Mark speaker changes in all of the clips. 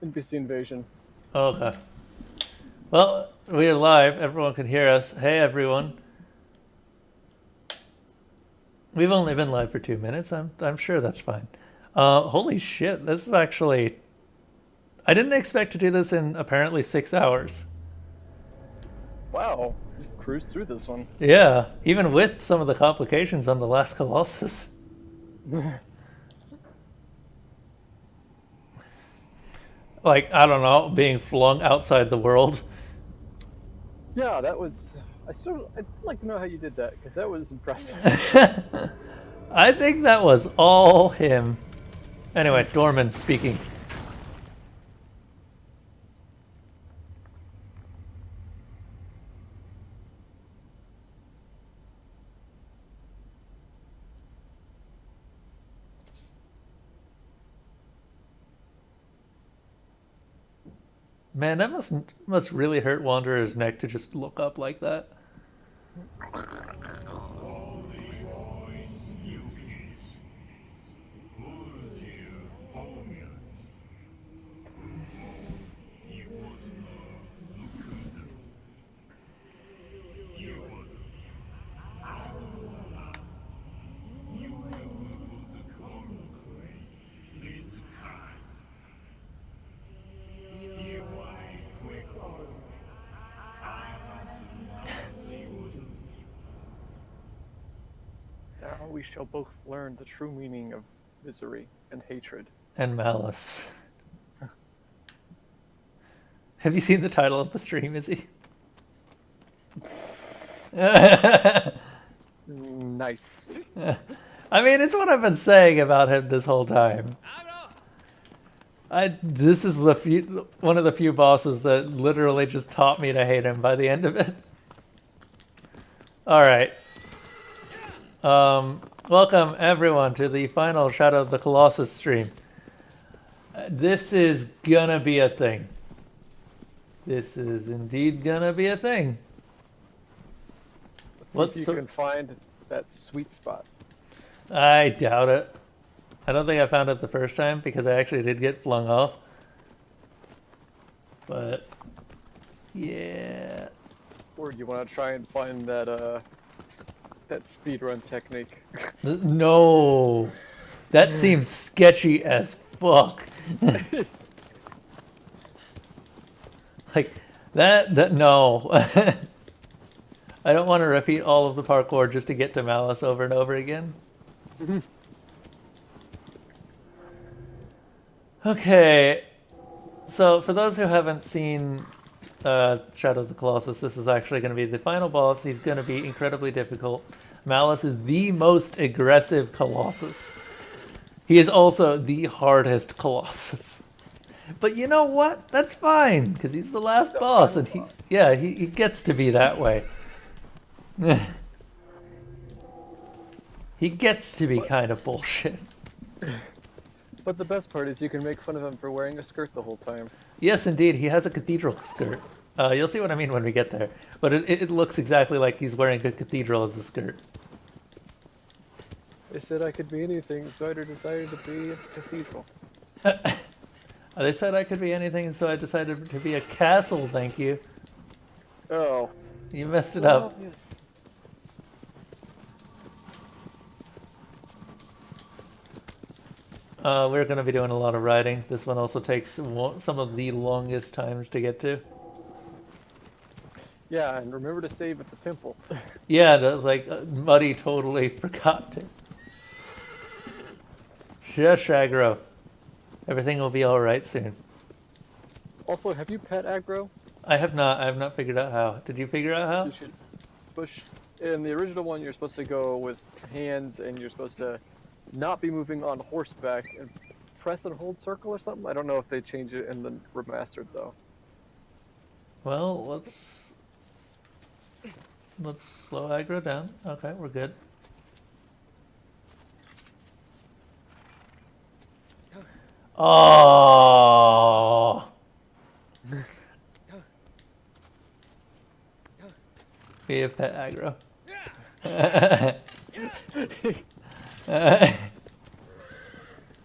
Speaker 1: NPC invasion.
Speaker 2: Okay. Well, we are live. Everyone can hear us. Hey, everyone. We've only been live for 2 minutes. I'm sure that's fine. Holy shit! This is actually. I didn't expect to do this in apparently 6 hours.
Speaker 1: Wow, you cruised through this one.
Speaker 2: Yeah, even with some of the complications on the last Colossus. Like, I don't know, being flung outside the world.
Speaker 1: Yeah, that was. I'd like to know how you did that because that was impressive.
Speaker 2: I think that was all him. Anyway, Dorman speaking. Man, that must really hurt Wanderer's neck to just look up like that.
Speaker 1: Now we shall both learn the true meaning of misery and hatred.
Speaker 2: And Malice. Have you seen the title of the stream, Izzy?
Speaker 1: Nice.
Speaker 2: I mean, it's what I've been saying about him this whole time. This is one of the few bosses that literally just taught me to hate him by the end of it. Alright. Welcome everyone to the final Shadow of the Colossus stream. This is gonna be a thing. This is indeed gonna be a thing.
Speaker 1: Let's see if you can find that sweet spot.
Speaker 2: I doubt it. I don't think I found it the first time because I actually did get flung off. But yeah.
Speaker 1: Or do you want to try and find that that speedrun technique.
Speaker 2: No, that seems sketchy as fuck. Like that no. I don't want to repeat all of the parkour just to get to Malice over and over again. Okay, so for those who haven't seen Shadow of the Colossus, this is actually going to be the final boss. He's going to be incredibly difficult. Malice is the most aggressive Colossus. He is also the hardest Colossus. But you know what? That's fine, because he's the last boss, and he gets to be that way. He gets to be kind of bullshit.
Speaker 1: But the best part is you can make fun of him for wearing a skirt the whole time.
Speaker 2: Yes, indeed, he has a cathedral skirt. You'll see what I mean when we get there. But it looks exactly like he's wearing a cathedral as a skirt.
Speaker 1: They said I could be anything, so I decided to be a cathedral.
Speaker 2: They said I could be anything, so I decided to be a castle, thank you.
Speaker 1: Oh.
Speaker 2: You messed it up.
Speaker 1: Yes.
Speaker 2: We're going to be doing a lot of riding. This one also takes some of the longest times to get to.
Speaker 1: Yeah, and remember to save at the temple.
Speaker 2: Yeah, that was like Muddy totally forgot to. Shush, aggro. Everything will be alright soon.
Speaker 1: Also, have you pet aggro?
Speaker 2: I have not figured out how. Did you figure out how?
Speaker 1: You should push. In the original one, you're supposed to go with hands, and you're supposed to not be moving on horseback and press and hold circle or something. I don't know if they changed it in the remastered though.
Speaker 2: Well, let's slow aggro down. Okay, we're good. Oh. Be a pet aggro.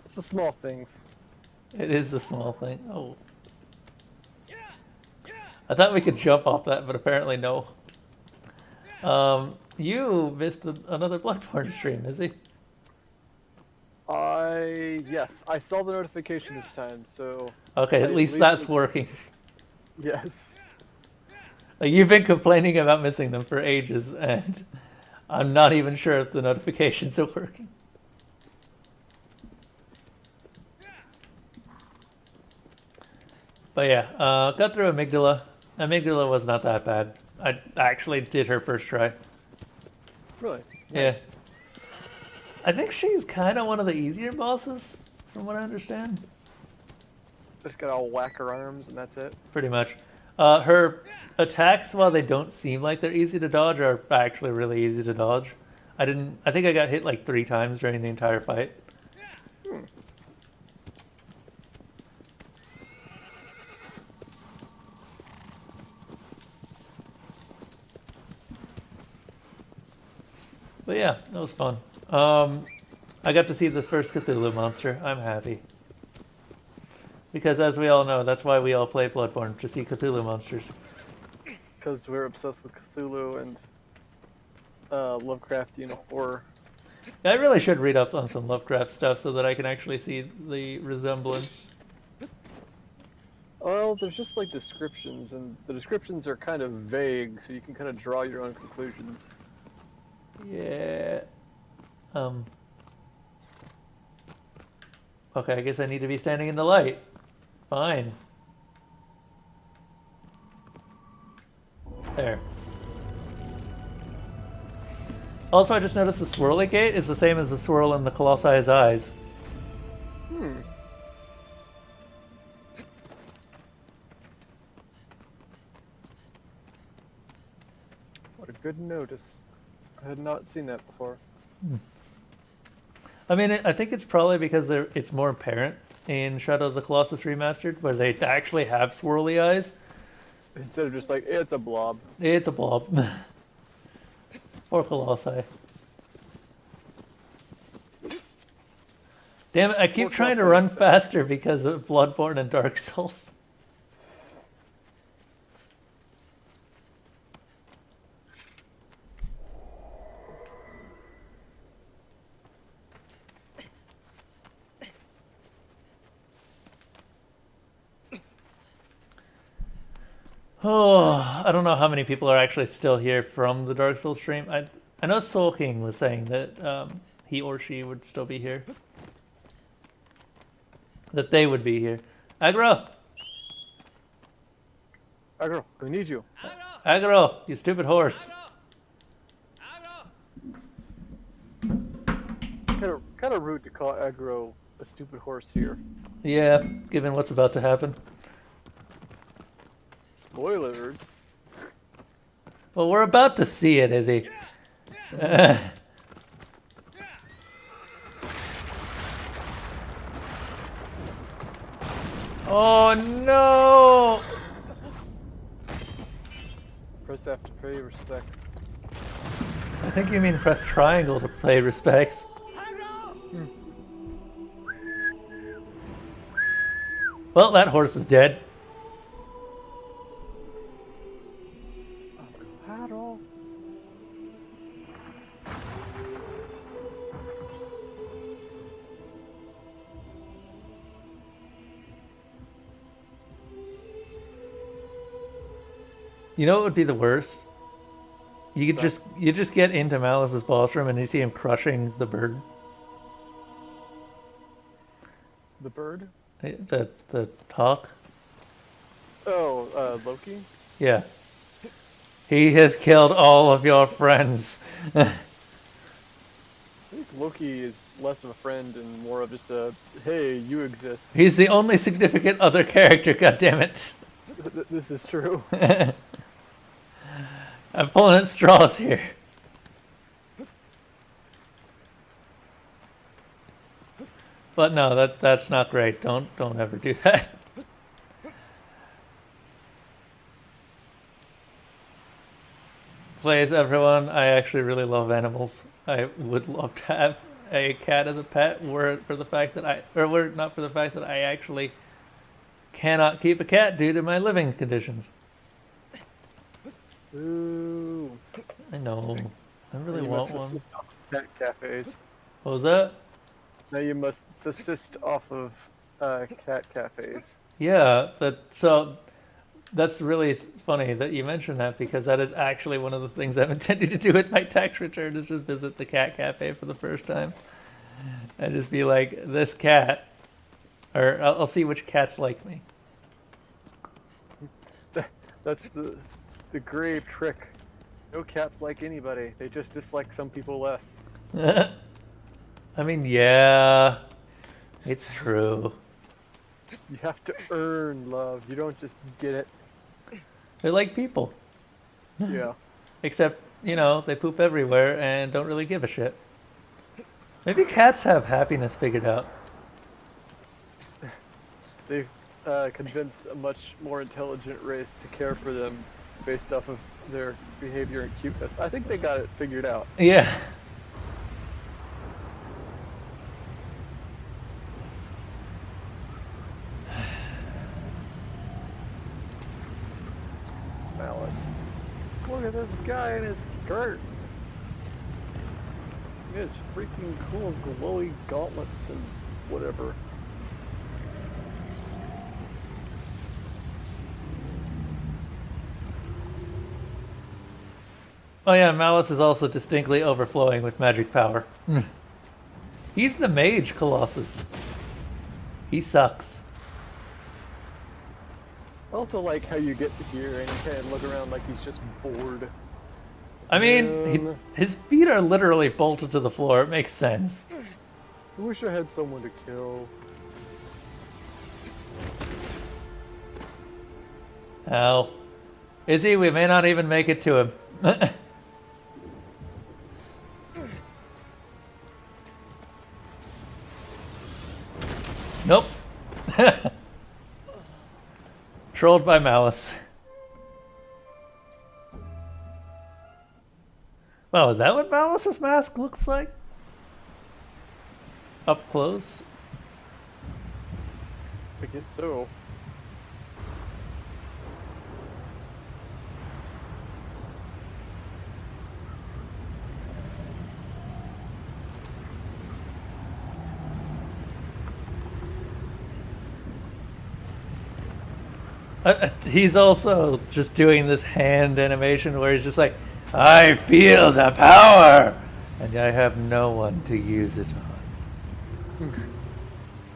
Speaker 1: It's the small things.
Speaker 2: It is the small thing. Oh. I thought we could jump off that, but apparently no. You missed another Bloodborne stream, is he?
Speaker 1: Yes, I saw the notification this time, so...
Speaker 2: Okay, at least that's working.
Speaker 1: Yes.
Speaker 2: Like, you've been complaining about missing them for ages, and I'm not even sure if the notifications are working. But yeah, got through Amygdala. Amygdala was not that bad. I actually did her first try.
Speaker 1: Really?
Speaker 2: Yeah.
Speaker 1: Nice.
Speaker 2: I think she's kind of one of the easier bosses, from what I understand.
Speaker 1: Just gotta whack her arms and that's it.
Speaker 2: Pretty much. Her attacks, while they don't seem like they're easy to dodge, are actually really easy to dodge. I think I got hit like 3 times during the entire fight. But yeah, that was fun. I got to see the first Cthulhu monster. I'm happy. Because as we all know, that's why we all play Bloodborne, to see Cthulhu monsters.
Speaker 1: Because we're obsessed with Cthulhu and Lovecraftian horror.
Speaker 2: Yeah, I really should read up on some Lovecraft stuff so that I can actually see the resemblance.
Speaker 1: Well, there's just like descriptions, and the descriptions are kind of vague, so you can kind of draw your own conclusions.
Speaker 2: Yeah. Okay, I guess I need to be standing in the light. Fine. There. Also, I just noticed the swirly gate is the same as the swirl in the Colossus' eyes.
Speaker 1: What a good notice. I had not seen that before.
Speaker 2: I mean, I think it's probably because it's more apparent in Shadow of the Colossus Remastered, where they actually have swirly eyes.
Speaker 1: Instead of just like, it's a blob.
Speaker 2: It's a blob. Poor Colossi. Damn it, I keep trying to run faster because of Bloodborne and Dark Souls. Oh, I don't know how many people are actually still here from the Dark Souls stream. I know Soul King was saying that he or she would still be here. That they would be here. Aggro!
Speaker 1: Aggro, we need you.
Speaker 2: Aggro, you stupid horse.
Speaker 1: Kind of rude to call Aggro a stupid horse here.
Speaker 2: Yeah, given what's about to happen.
Speaker 1: Spoilers.
Speaker 2: Well, we're about to see it, Izzy. Oh no!
Speaker 1: Press F to pay respects.
Speaker 2: I think you mean press triangle to pay respects. Well, that horse is dead.
Speaker 1: Paddle.
Speaker 2: You know what would be the worst? You could just get into Malice's boss room and you see him crushing the bird.
Speaker 1: The bird?
Speaker 2: The hawk?
Speaker 1: Oh, Loki?
Speaker 2: Yeah. He has killed all of your friends.
Speaker 1: I think Loki is less of a friend and more of just a, hey, you exist.
Speaker 2: He's the only significant other character, goddammit.
Speaker 1: This is true.
Speaker 2: I'm pulling at straws here. But no, that's not great. Don't ever do that. Please, everyone, I actually really love animals. I would love to have a cat as a pet, were it for the fact that were it not for the fact that I actually cannot keep a cat due to my living conditions.
Speaker 1: Ooh.
Speaker 2: I know. I really
Speaker 1: You
Speaker 2: want
Speaker 1: must
Speaker 2: one.
Speaker 1: assist off of cat cafes.
Speaker 2: What was that?
Speaker 1: Now you must subsist off of cat cafes.
Speaker 2: Yeah, that's really funny that you mentioned that, because that is actually one of the things I'm intending to do with my tax return, is just visit the cat cafe for the first time. And just be like, this cat, or I'll see which cats like me.
Speaker 1: That's the grave trick. No cats like anybody. They just dislike some people less.
Speaker 2: I mean, yeah, it's true.
Speaker 1: You have to earn love. You don't just get it.
Speaker 2: They're like people.
Speaker 1: Yeah.
Speaker 2: Except, they poop everywhere and don't really give a shit. Maybe cats have happiness figured out.
Speaker 1: They've convinced a much more intelligent race to care for them based off of their behavior and cuteness. I think they got it figured out.
Speaker 2: Yeah.
Speaker 1: Malice. Look at this guy in his skirt. He has freaking cool glowy gauntlets and whatever.
Speaker 2: Oh yeah, Malice is also distinctly overflowing with magic power. He's the mage, Colossus. He sucks.
Speaker 1: I also like how you get here and you kind of look around like he's just bored.
Speaker 2: I mean, his feet are literally bolted to the floor. It makes sense.
Speaker 1: I wish I had someone to kill.
Speaker 2: Ow. Izzy, we may not even make it to him. Nope. Trolled by Malice. Wow, is that what Malice's mask looks like? Up close?
Speaker 1: I guess so.
Speaker 2: He's also just doing this hand animation where he's just like, I feel the power, and I have no one to use it on.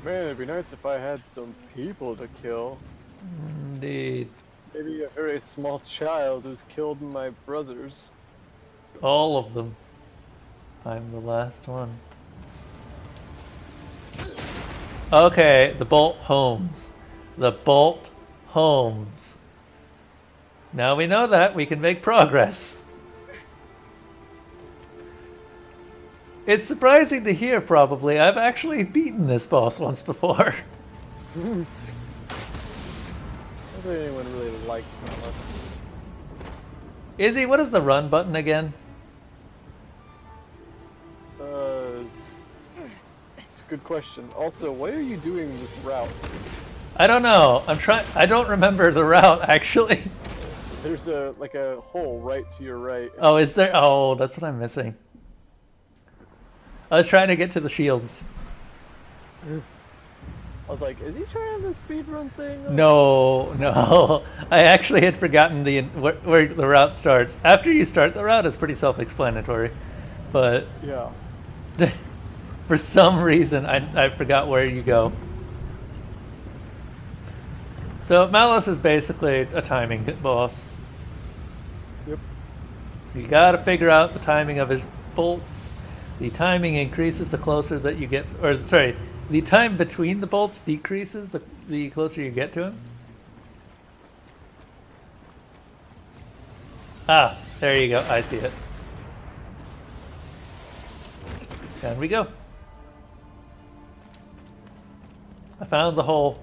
Speaker 1: Man, it'd be nice if I had some people to kill.
Speaker 2: Indeed.
Speaker 1: Maybe a very small child who's killed my brothers.
Speaker 2: All of them. I'm the last one. Okay, the bolt homes. The bolt homes. Now we know that, we can make progress. It's surprising to hear, probably. I've actually beaten this boss once before.
Speaker 1: I don't think anyone really likes Malice.
Speaker 2: Izzy, what is the run button again?
Speaker 1: It's a good question. Also, why are you doing this route?
Speaker 2: I don't know. I don't remember the route, actually.
Speaker 1: There's a hole right to your right.
Speaker 2: Oh, is there? Oh, that's what I'm missing. I was trying to get to the shields.
Speaker 1: I was like, is he trying the speedrun thing?
Speaker 2: No. I actually had forgotten where the route starts. After you start the route, it's pretty self-explanatory. But
Speaker 1: Yeah.
Speaker 2: for some reason, I forgot where you go. So Malice is basically a timing boss.
Speaker 1: Yep.
Speaker 2: You gotta figure out the timing of his bolts. The timing increases the closer that you get, or sorry, the time between the bolts decreases the closer you get to him. Ah, there you go. I see it. Down we go. I found the hole.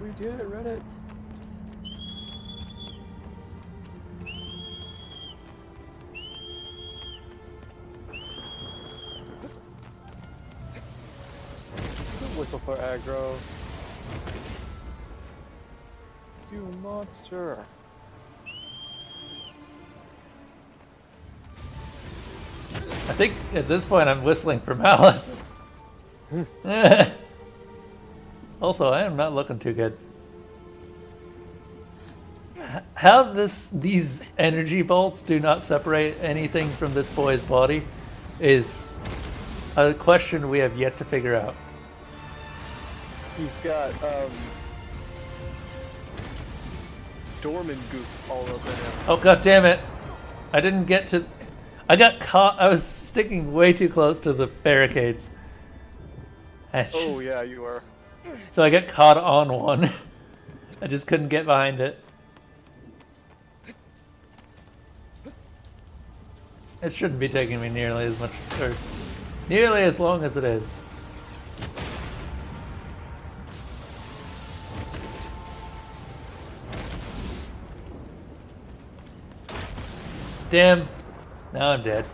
Speaker 1: We did it, Reddit. Whistle for aggro. You monster.
Speaker 2: I think at this point I'm whistling for Malice. Also, I am not looking too good. How these energy bolts do not separate anything from this boy's body is a question we have yet to figure out.
Speaker 1: He's got Dorman goop all over him.
Speaker 2: Oh, god damn it. I didn't get to... I got caught. I was sticking way too close to the barricades.
Speaker 1: Oh yeah, you are.
Speaker 2: So I got caught on one. I just couldn't get behind it. It shouldn't be taking me nearly as much, or nearly as long as it is. Damn. Now I'm dead.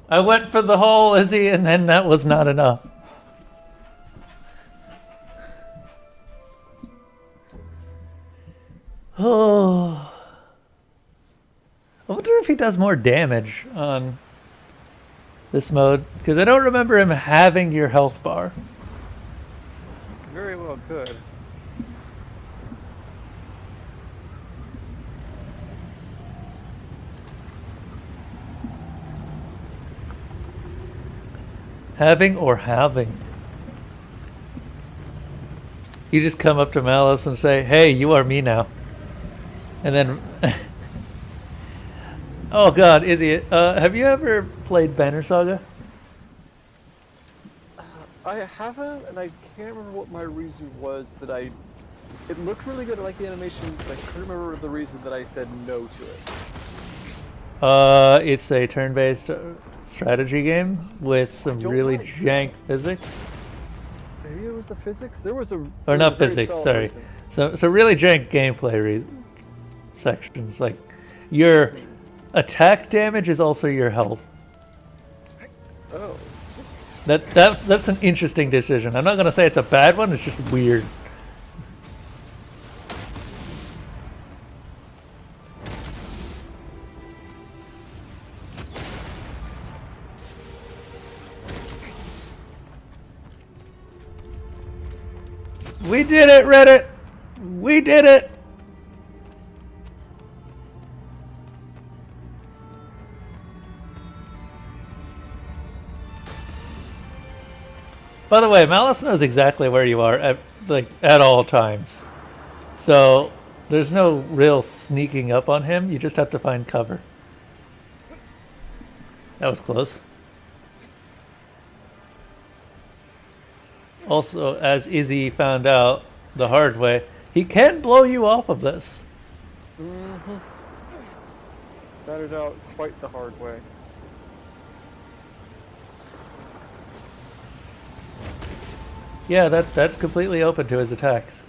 Speaker 2: I went for the hole, Izzy, and then that was not enough. Oh. I wonder if he does more damage on this mode, because I don't remember him having your health bar.
Speaker 1: Very well could.
Speaker 2: Having or having? You just come up to Malice and say, hey, you are me now. And then... Oh god, Izzy, have you ever played Banner Saga?
Speaker 1: I haven't, and I can't remember what my reason was that it looked really good, I like the animation, but I couldn't remember the reason that I said no to it.
Speaker 2: It's a turn-based strategy game with some really jank physics.
Speaker 1: Maybe it was the physics? There was a...
Speaker 2: Or not physics, sorry.
Speaker 1: Reason.
Speaker 2: So really jank gameplay sections. Like, your attack damage is also your health.
Speaker 1: Oh.
Speaker 2: That's an interesting decision. I'm not going to say it's a bad one, it's just weird. We did it, Reddit! We did it! By the way, Malice knows exactly where you are at all times. So there's no real sneaking up on him. You just have to find cover. That was close. Also, as Izzy found out the hard way, he can blow you off of this.
Speaker 1: Mm-hmm. Found it out quite the hard way.
Speaker 2: Yeah, that's completely open to his attacks.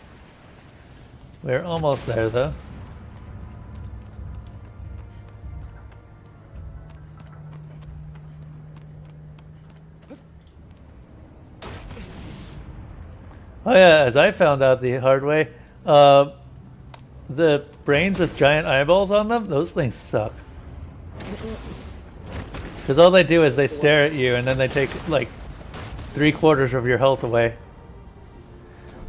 Speaker 2: We're almost there, though. Oh yeah, as I found out the hard way, the brains with giant eyeballs on them, those things suck. Because all they do is they stare at you and then they take like 3/4 of your health away.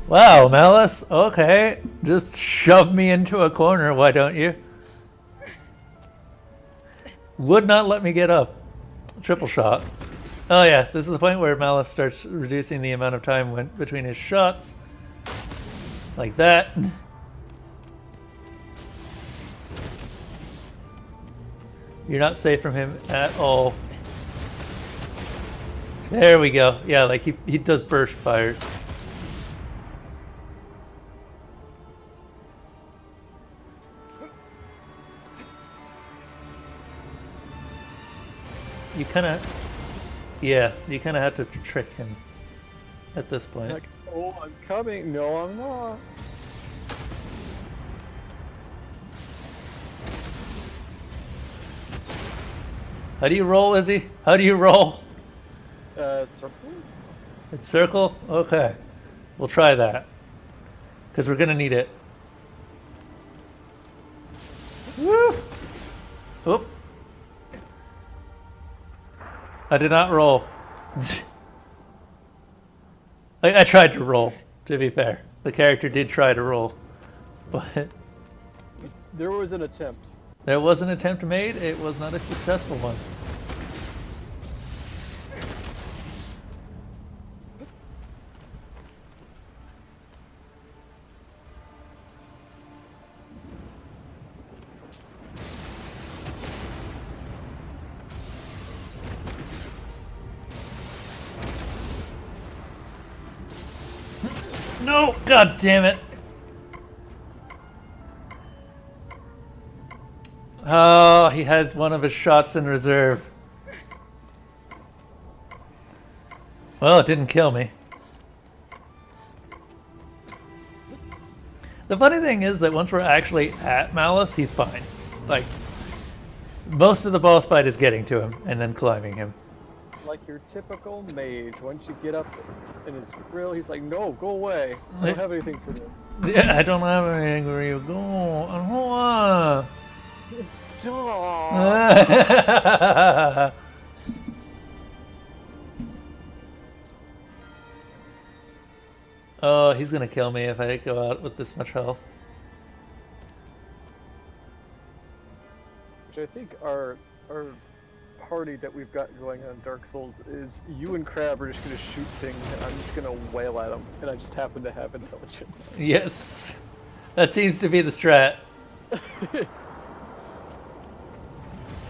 Speaker 2: Wow, Malice, okay. Just shove me into a corner, why don't you? Would not let me get up. Triple shot. Oh yeah, this is the point where Malice starts reducing the amount of time between his shots. Like that. You're not safe from him at all. There we go. Yeah, like he does burst fires. You kind of have to trick him at this point.
Speaker 1: Like, oh, I'm coming. No, I'm not.
Speaker 2: How do you roll, Izzy? How do you roll?
Speaker 1: Circle?
Speaker 2: It's circle? Okay. We'll try that. Because we're going to need it. Woo! Oop. I did not roll. I tried to roll, to be fair. The character did try to roll. But
Speaker 1: there was an attempt.
Speaker 2: There was an attempt made. It was not a successful one. No! God damn it! Oh, he had one of his shots in reserve. Well, it didn't kill me. The funny thing is that once we're actually at Malice, he's fine. Like, most of the boss fight is getting to him and then climbing him.
Speaker 1: Like your typical mage, once you get up in his grill, he's like, no, go away. I don't have anything for you.
Speaker 2: Yeah, I don't have anything for you. Go on.
Speaker 1: Stop.
Speaker 2: Oh, he's gonna kill me if I go out with this much health.
Speaker 1: Which I think our party that we've got going on Dark Souls is you and Crab are just gonna shoot things and I'm just gonna wail at them, and I just happen to have intelligence.
Speaker 2: Yes, that seems to be the strat.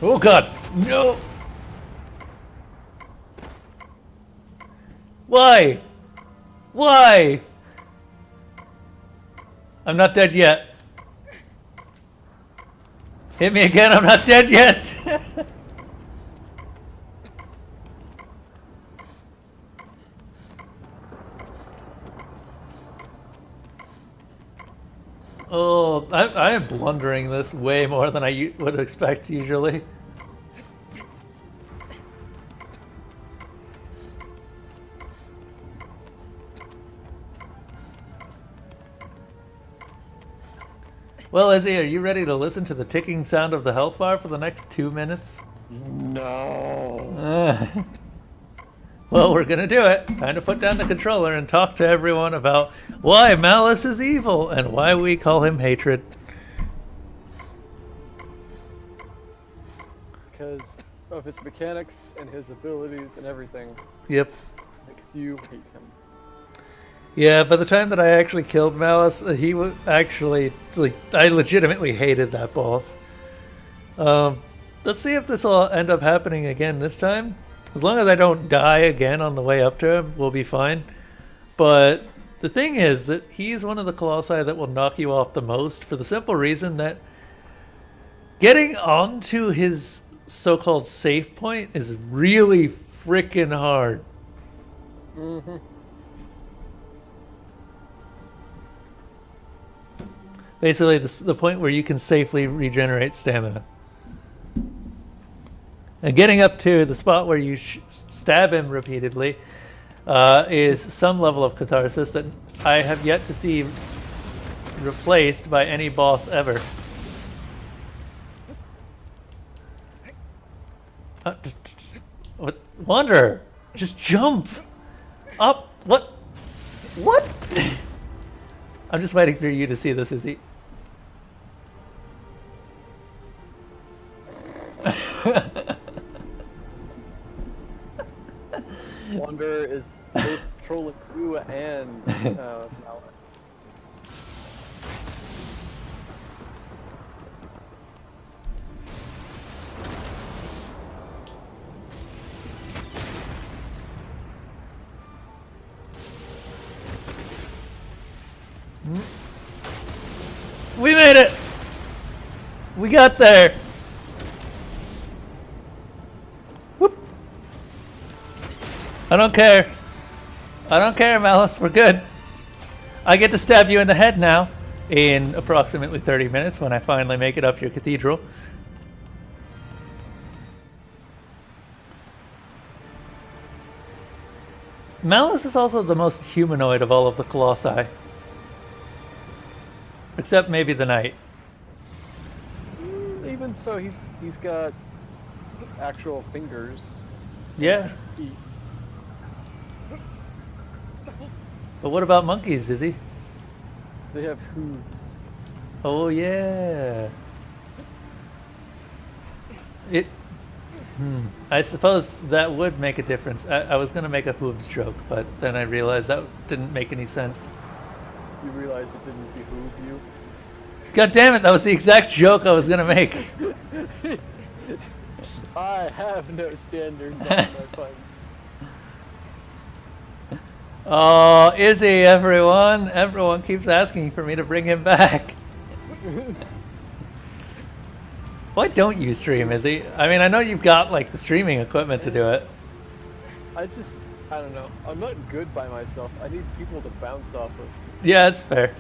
Speaker 2: Oh god, no! Why? Why? I'm not dead yet. Hit me again, I'm not dead yet! Oh, I am blundering this way more than I would expect usually. Well, Izzy, are you ready to listen to the ticking sound of the health bar for the next 2 minutes?
Speaker 1: No.
Speaker 2: Well, we're gonna do it. Time to put down the controller and talk to everyone about why Malice is evil and why we call him hatred.
Speaker 1: Because of his mechanics and his abilities and everything
Speaker 2: Yep.
Speaker 1: makes you hate him.
Speaker 2: Yeah, by the time that I actually killed Malice, he was actually, like, I legitimately hated that boss. Let's see if this will end up happening again this time. As long as I don't die again on the way up to him, we'll be fine. But the thing is that he's one of the Colossi that will knock you off the most for the simple reason that getting onto his so-called safe point is really freaking hard.
Speaker 1: Mm-hmm.
Speaker 2: Basically, the point where you can safely regenerate stamina. And getting up to the spot where you stab him repeatedly is some level of catharsis that I have yet to see replaced by any boss ever. What? Wanderer! Just jump! Up! What? What? I'm just waiting for you to see this, Izzy.
Speaker 1: Wanderer is both trolling you and Malice.
Speaker 2: We made it! We got there! Whoop! I don't care. I don't care, Malice. We're good. I get to stab you in the head now in approximately 30 minutes when I finally make it up your cathedral. Malice is also the most humanoid of all of the Colossi. Except maybe the Knight.
Speaker 1: Even so, he's got actual fingers.
Speaker 2: Yeah.
Speaker 1: Feet.
Speaker 2: But what about monkeys, Izzy?
Speaker 1: They have hooves.
Speaker 2: Oh yeah. I suppose that would make a difference. I was gonna make a hooves joke, but then I realized that didn't make any sense.
Speaker 1: You realize it didn't behoove you.
Speaker 2: God damn it, that was the exact joke I was gonna make.
Speaker 1: I have no standards on my puns.
Speaker 2: Oh, Izzy, everyone. Everyone keeps asking for me to bring him back. Why don't you stream, Izzy? I mean, I know you've got, like, the streaming equipment to do it.
Speaker 1: I don't know. I'm not good by myself. I need people to bounce off of.
Speaker 2: Yeah, that's fair.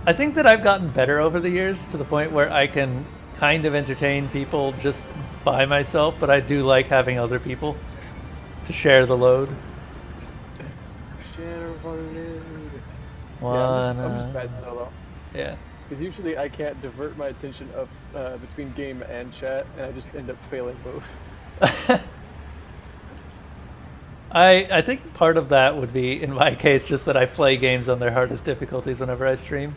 Speaker 2: I think that I've gotten better over the years to the point where I can kind of entertain people just by myself, but I do like having other people to share the load.
Speaker 1: Share the load. Yeah, I'm just bad solo.
Speaker 2: Yeah.
Speaker 1: Because usually I can't divert my attention of between game and chat, and I just end up failing both.
Speaker 2: I think part of that would be, in my case, just that I play games on their hardest difficulties whenever I stream.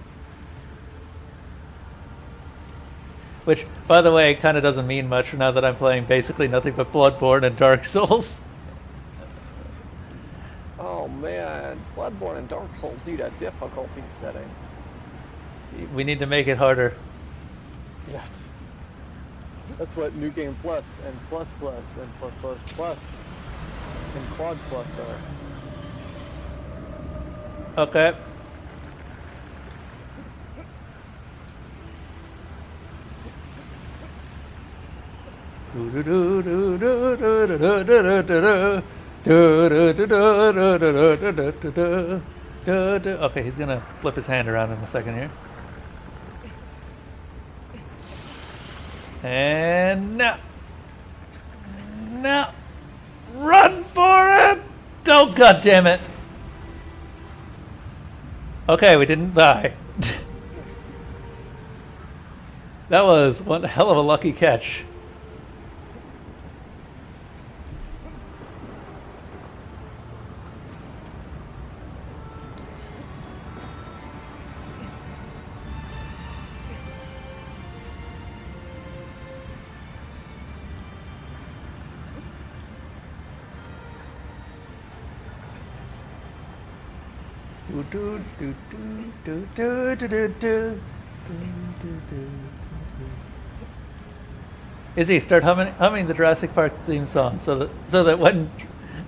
Speaker 2: Which, by the way, kind of doesn't mean much now that I'm playing basically nothing but Bloodborne and Dark Souls.
Speaker 1: Oh man, Bloodborne and Dark Souls need a difficulty setting.
Speaker 2: We need to make it harder.
Speaker 1: Yes. That's what New Game Plus and Plus Plus and Plus Plus Plus and Quad Plus are.
Speaker 2: Okay. Okay, he's gonna flip his hand around in a second here. And now. Now. Run for it! Oh, God damn it. Okay, we didn't die. That was one hell of a lucky catch. Do, do, do, do, do, do, do, do, do. Izzy, start humming the Jurassic Park theme song so that when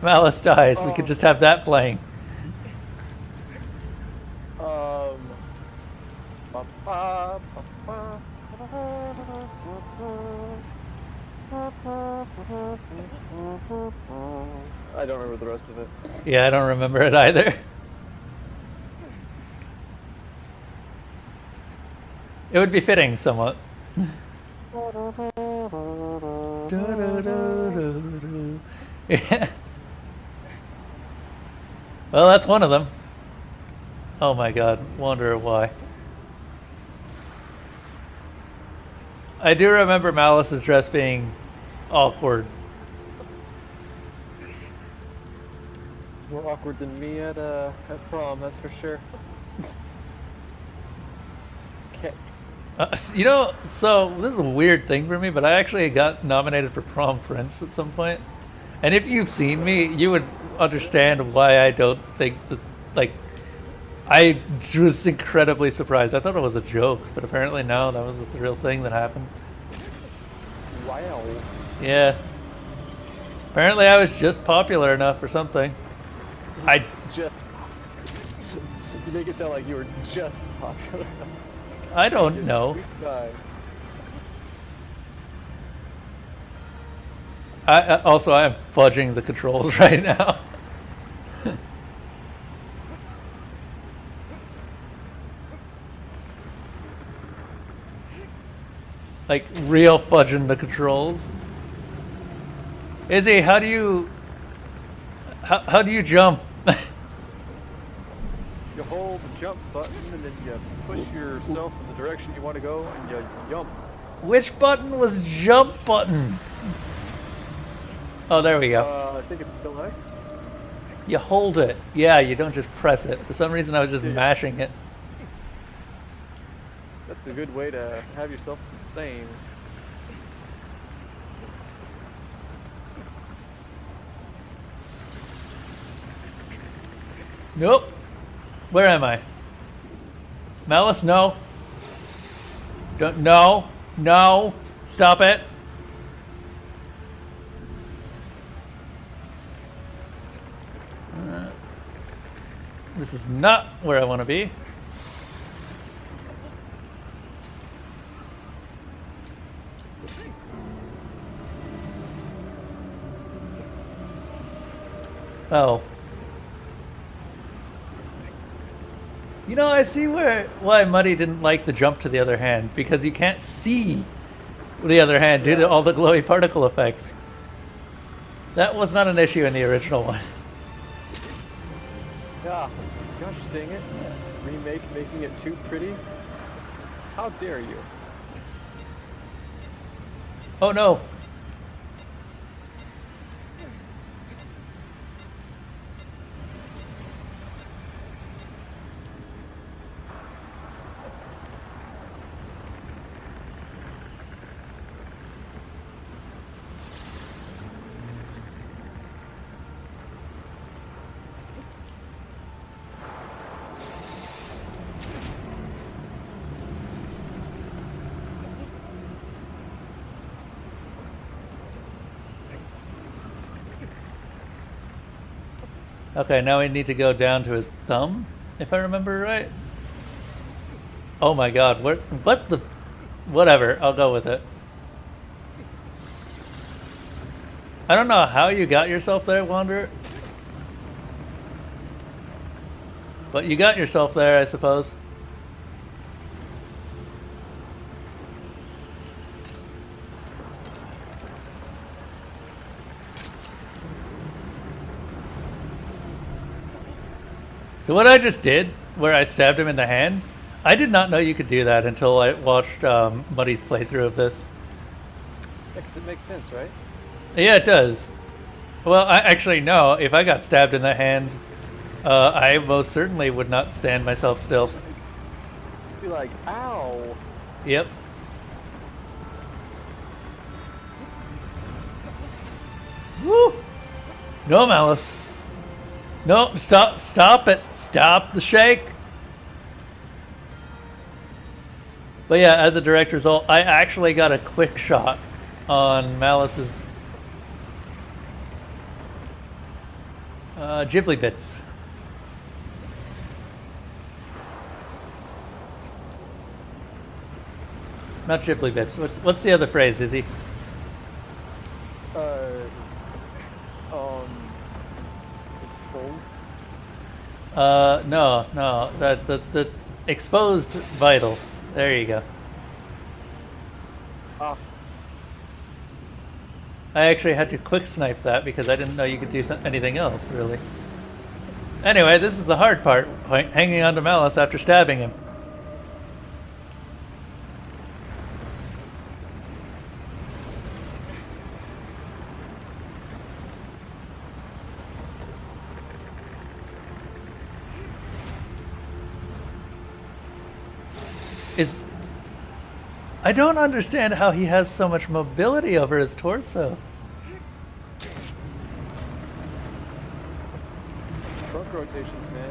Speaker 2: Malice dies, we could just have that playing.
Speaker 1: Ba, ba, ba, ba, I don't remember the rest of it.
Speaker 2: Yeah, I don't remember it either. It would be fitting somewhat. Yeah. Well, that's one of them. Oh my god, wonder why. I do remember Malice's dress being awkward.
Speaker 1: It's more awkward than me at prom, that's for sure. Okay.
Speaker 2: You know, so this is a weird thing for me, but I actually got nominated for prom prince at some point. And if you've seen me, you would understand why I don't think that, like, I was incredibly surprised. I thought it was a joke, but apparently no, that was the real thing that happened.
Speaker 1: Wow.
Speaker 2: Yeah. Apparently I was just popular enough or something. I
Speaker 1: just... You make it sound like you were just popular.
Speaker 2: I don't know. I am fudging the controls right now. Like real fudging the controls. Izzy, how do you jump?
Speaker 1: You hold the jump button and then you push yourself in the direction you want to go and you jump.
Speaker 2: Which button was jump button? Oh, there we go.
Speaker 1: I think it's still X.
Speaker 2: You hold it. Yeah, you don't just press it. For some reason I was just mashing it.
Speaker 1: That's a good way to have yourself insane.
Speaker 2: Nope. Where am I? Malice, no. Don't, no. No. Stop it. This is not where I want to be. Oh. You know, I see why Muddy didn't like the jump to the other hand, because you can't see the other hand due to all the glowy particle effects. That was not an issue in the original one.
Speaker 1: Yeah, gosh dang it. Remake making it too pretty? How dare you?
Speaker 2: Oh no. Okay, now we need to go down to his thumb, if I remember right. Oh my god, what the... Whatever, I'll go with it. I don't know how you got yourself there, Wanderer. But you got yourself there, I suppose. So what I just did, where I stabbed him in the hand, I did not know you could do that until I watched Muddy's playthrough of this.
Speaker 1: Yeah, 'cause it makes sense, right?
Speaker 2: Yeah, it does. Well, I actually no. If I got stabbed in the hand, I most certainly would not stand myself still.
Speaker 1: Be like, ow.
Speaker 2: Yep. Woo! No, Malice. No, stop it. Stop the shake. But yeah, as a direct result, I actually got a quick shot on Malice's Ghibli bits. Not Ghibli bits. What's the other phrase, Izzy?
Speaker 1: His folds.
Speaker 2: No. The exposed vital. There you go.
Speaker 1: Ah,
Speaker 2: I actually had to quick snipe that because I didn't know you could do anything else, really. Anyway, this is the hard part, hanging on to Malice after stabbing him. I don't understand how he has so much mobility over his torso.
Speaker 1: trunk rotations, man.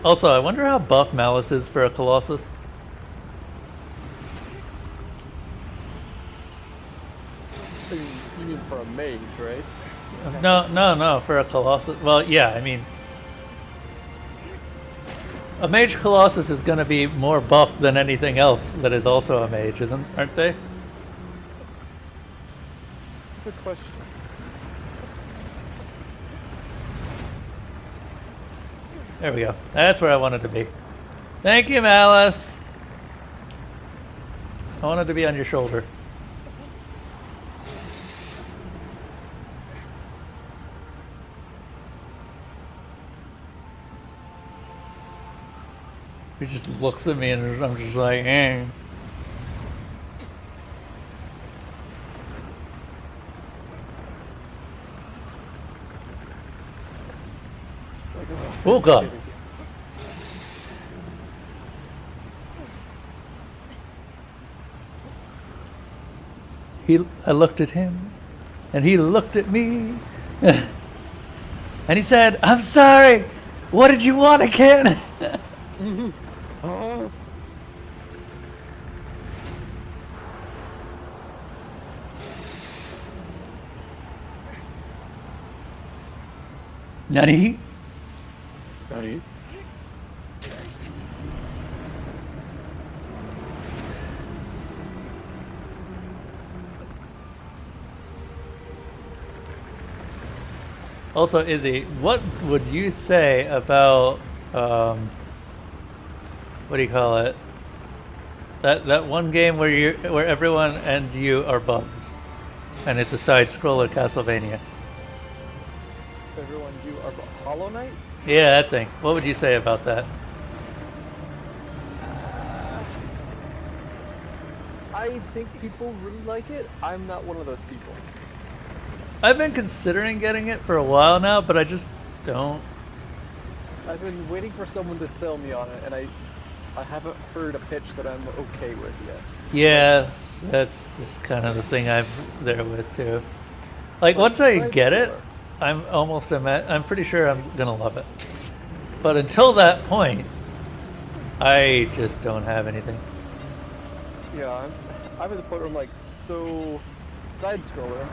Speaker 2: Also, I wonder how buff Malice is for a Colossus.
Speaker 1: You mean for a mage, right?
Speaker 2: No, for a Colossus. Well, yeah, I mean, a mage Colossus is going to be more buff than anything else that is also a mage, aren't they?
Speaker 1: Good question.
Speaker 2: There we go. That's where I wanted to be. Thank you, Malice. I wanted to be on your shoulder. He just looks at me and I'm just like, eh. Oh god. I looked at him and he looked at me and he said, "I'm sorry. What did you want again?"
Speaker 1: Oh.
Speaker 2: Nani?
Speaker 1: Nani?
Speaker 2: Also, Izzy, what would you say about what do you call it? That one game where everyone and you are bugs, and it's a side scroller Castlevania.
Speaker 1: Everyone, you are Hollow Knight?
Speaker 2: Yeah, that thing. What would you say about that?
Speaker 1: I think people really like it. I'm not one of those people.
Speaker 2: I've been considering getting it for a while now, but I just don't.
Speaker 1: I've been waiting for someone to sell me on it, and I haven't heard a pitch that I'm okay with yet.
Speaker 2: Yeah, that's just kind of the thing I'm there with too. Like once I get it, I'm pretty sure I'm gonna love it. But until that point, I just don't have anything.
Speaker 1: Yeah, I'm at the point where I'm like, so side scroller,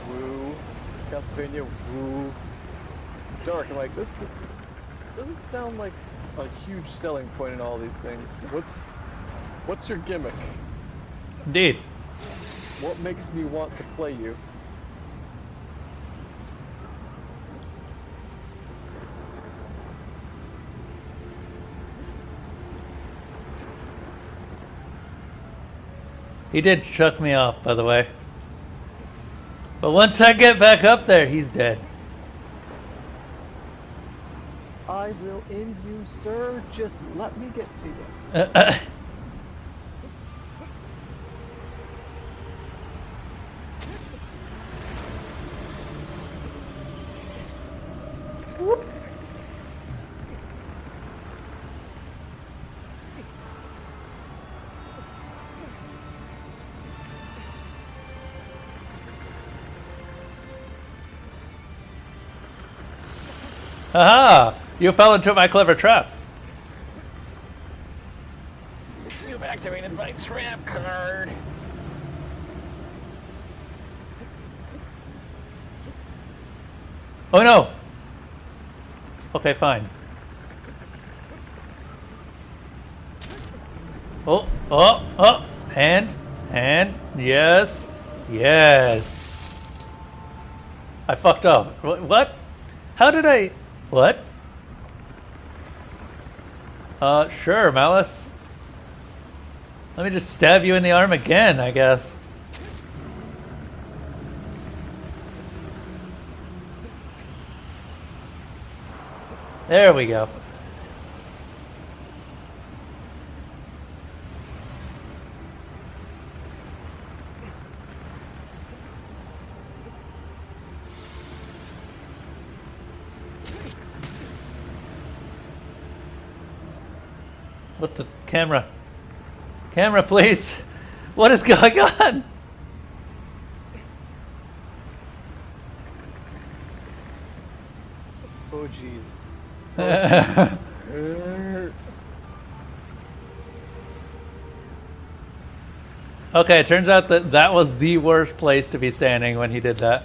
Speaker 1: woo, Castlevania, woo, dark. I'm like, this doesn't sound like a huge selling point in all these things. What's your gimmick?
Speaker 2: Indeed.
Speaker 1: What makes me want to play you?
Speaker 2: He did chuck me off, by the way. But once I get back up there, he's dead.
Speaker 1: I will end you, sir. Just let me get to you.
Speaker 2: Haha! You fell into my clever trap.
Speaker 1: You've activated my trap card.
Speaker 2: Oh no! Okay, fine. Oh, oh, oh! Hand, yes, yes. I fucked up. What? How did I? What? Sure, Malice. Let me just stab you in the arm again, I guess. There we go. What the camera? Camera, please. What is going on?
Speaker 1: Oh jeez.
Speaker 2: Okay, it turns out that that was the worst place to be standing when he did that.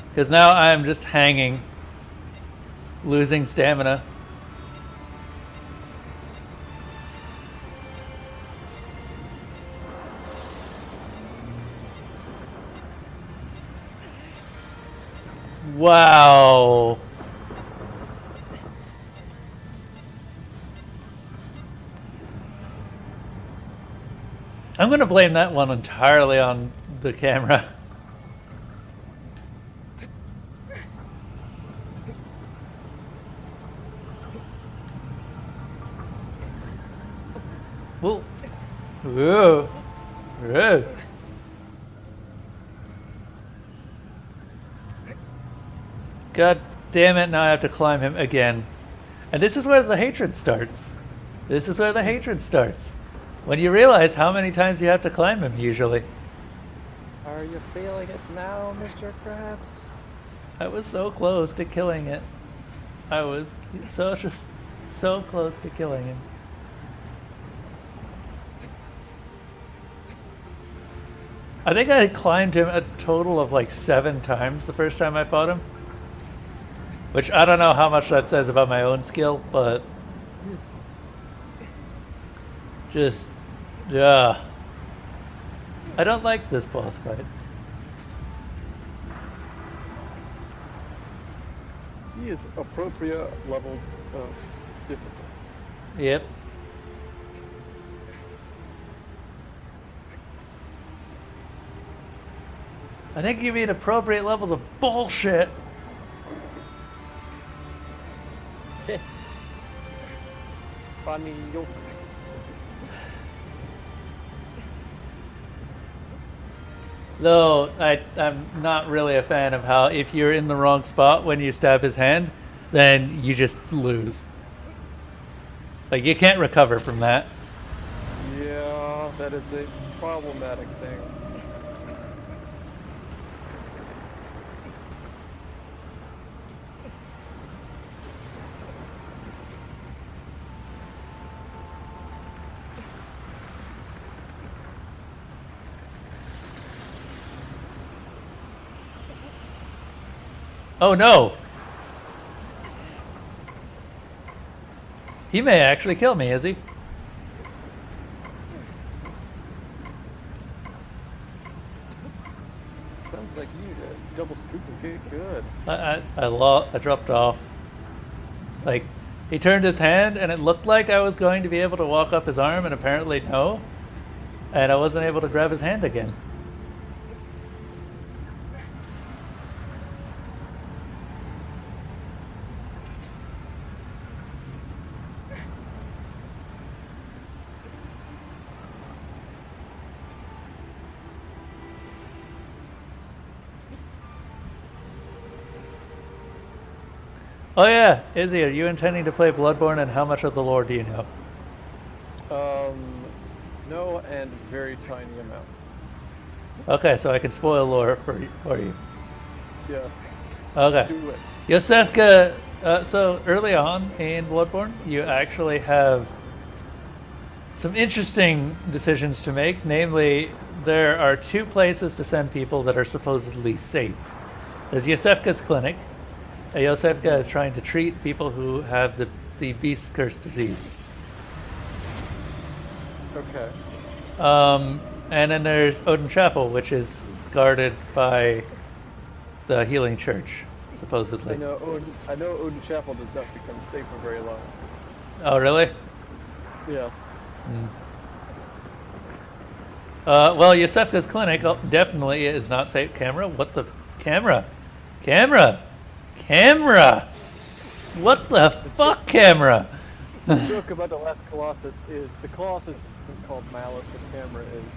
Speaker 2: Because now I'm just hanging, losing stamina. Wow. I'm going to blame that one entirely on the camera. Whoa. Whoa. Whoa. God damn it, now I have to climb him again. And this is where the hatred starts. This is where the hatred starts. When you realize how many times you have to climb him, usually.
Speaker 1: Are you feeling it now, Mr. Krabs?
Speaker 2: I was so close to killing it. I was so close to killing him. I think I climbed him a total of like 7 times the first time I fought him. Which I don't know how much that says about my own skill, but just, yeah. I don't like this boss fight.
Speaker 1: He is appropriate levels of difficulty.
Speaker 2: Yep. I think you mean appropriate levels of bullshit.
Speaker 1: Funny, yo.
Speaker 2: Though I'm not really a fan of how if you're in the wrong spot when you stab his hand, then you just lose. Like you can't recover from that.
Speaker 1: Yeah, that is a problematic thing.
Speaker 2: Oh no! He may actually kill me, is he?
Speaker 1: Sounds like you did. Double scooping, good.
Speaker 2: I dropped off. Like, he turned his hand and it looked like I was going to be able to walk up his arm and apparently no. And I wasn't able to grab his hand again. Oh yeah, Izzy, are you intending to play Bloodborne and how much of the lore do you know?
Speaker 1: No, and very tiny amount.
Speaker 2: Okay, so I can spoil lore for you.
Speaker 1: Yes.
Speaker 2: Okay.
Speaker 1: Do it.
Speaker 2: Yosefka, so early on in Bloodborne, you actually have some interesting decisions to make. Namely, there are two places to send people that are supposedly safe. There's Yosefka's clinic. Yosefka is trying to treat people who have the beast curse disease.
Speaker 1: Okay.
Speaker 2: And then there's Odin Chapel, which is guarded by the Healing Church, supposedly.
Speaker 1: I know Odin Chapel does not become safe for very long.
Speaker 2: Oh, really?
Speaker 1: Yes.
Speaker 2: Well, Yosefka's clinic definitely is not safe. Camera? What the? Camera? Camera? Camera? What the fuck, camera?
Speaker 1: The joke about the last Colossus is the Colossus isn't called Malice, the camera is.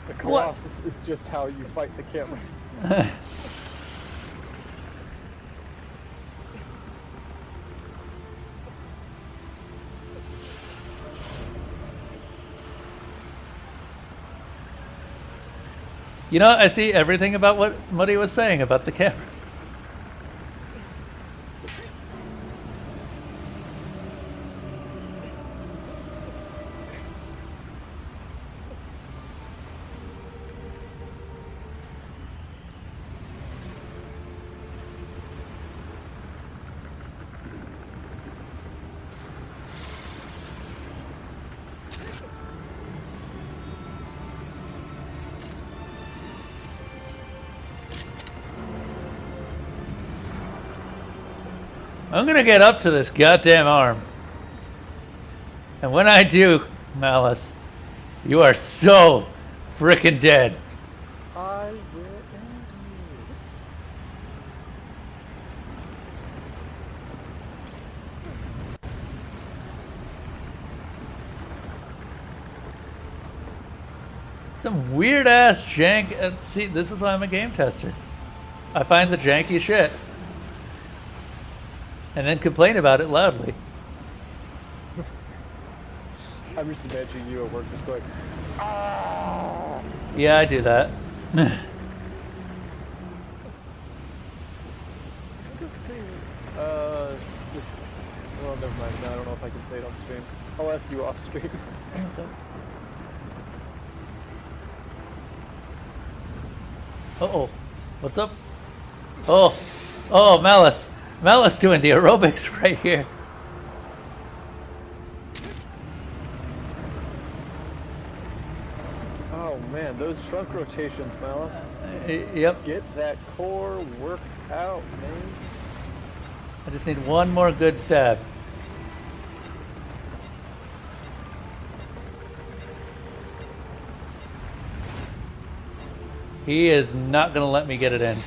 Speaker 1: The Colossus is just how you fight the camera.
Speaker 2: You know, I see everything about what Muddy was saying about the camera. I'm gonna get up to this goddamn arm. And when I do, Malice, you are so frickin' dead.
Speaker 1: I will end you.
Speaker 2: Some weird ass jank. See, this is why I'm a game tester. I find the janky shit. And then complain about it loudly.
Speaker 1: I'm just imagining you at work just going, ah!
Speaker 2: Yeah, I do that.
Speaker 1: Well, never mind. I don't know if I can say it on stream. I'll ask you off stream.
Speaker 2: Uh-oh. What's up? Oh. Oh, Malice. Malice doing the aerobics right here.
Speaker 1: Oh man, those trunk rotations, Malice.
Speaker 2: Yep.
Speaker 1: Get that core worked out, man.
Speaker 2: I just need one more good stab. He is not going to let me get it in.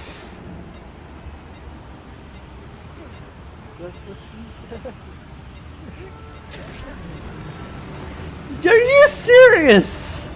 Speaker 1: That's what she said.
Speaker 2: Are you serious?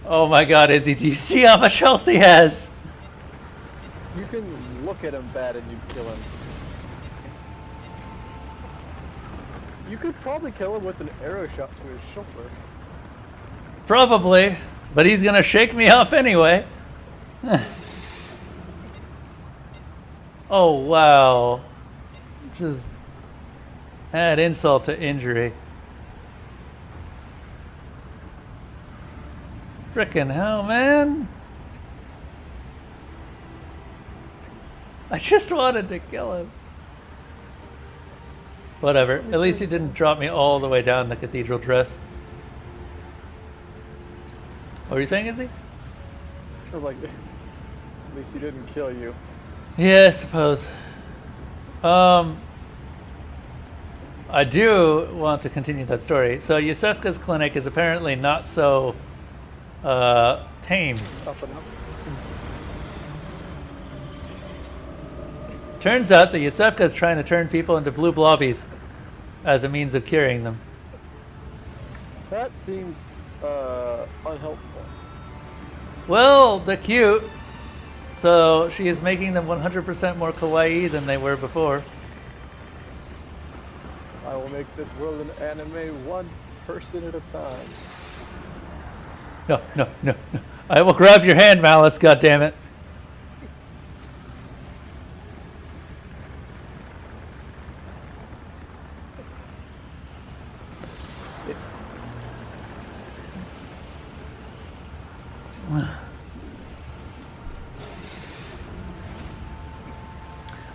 Speaker 2: Oh my god, Izzy, do you see how much health he has?
Speaker 1: You can look at him bad and you kill him. You could probably kill him with an arrow shot to his shoulder.
Speaker 2: Probably, but he's gonna shake me off anyway. Oh wow. Just add insult to injury. Frickin' hell, man. I just wanted to kill him. Whatever. At least he didn't drop me all the way down the cathedral dress. What were you saying, Izzy?
Speaker 1: So like, at least he didn't kill you.
Speaker 2: Yeah, I suppose. I do want to continue that story. So Yosefka's clinic is apparently not so tame.
Speaker 1: Up and up.
Speaker 2: Turns out that Yosefka is trying to turn people into blue blobbies as a means of curing them.
Speaker 1: That seems unhelpful.
Speaker 2: Well, they're cute. So she is making them 100% more kawaii than they were before.
Speaker 1: I will make this world an anime one person at a time.
Speaker 2: No, no, no, no. I will grab your hand, Malice, goddammit.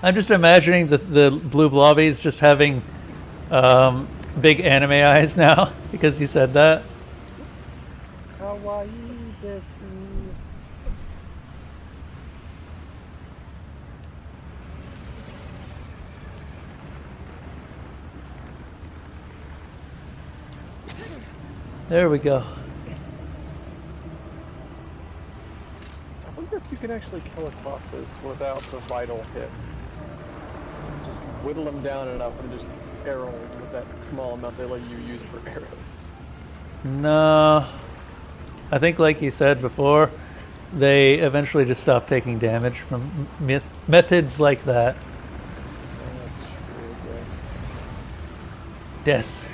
Speaker 2: I'm just imagining the blue blobbies just having big anime eyes now because you said that.
Speaker 1: Kawaii desu.
Speaker 2: There we go.
Speaker 1: I wonder if you can actually kill a Colossus without the vital hit. Just whittle them down enough and just arrow with that small amount they let you use for arrows.
Speaker 2: No. I think, like you said before, they eventually just stop taking damage from methods like that.
Speaker 1: Oh, that's true, I guess.
Speaker 2: Des.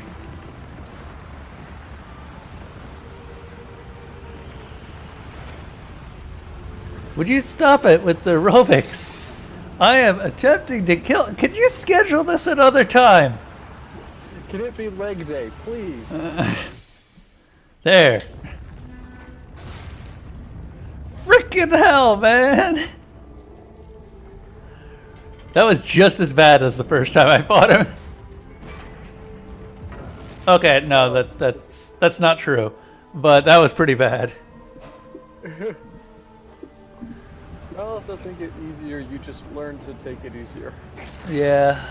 Speaker 2: Would you stop it with the aerobics? I am attempting to kill. Could you schedule this another time?
Speaker 1: Can it be leg day, please?
Speaker 2: There. Freaking hell, man! That was just as bad as the first time I fought him. Okay, no, that's not true, but that was pretty bad.
Speaker 1: Well, it doesn't get easier, you just learn to take it easier.
Speaker 2: Yeah.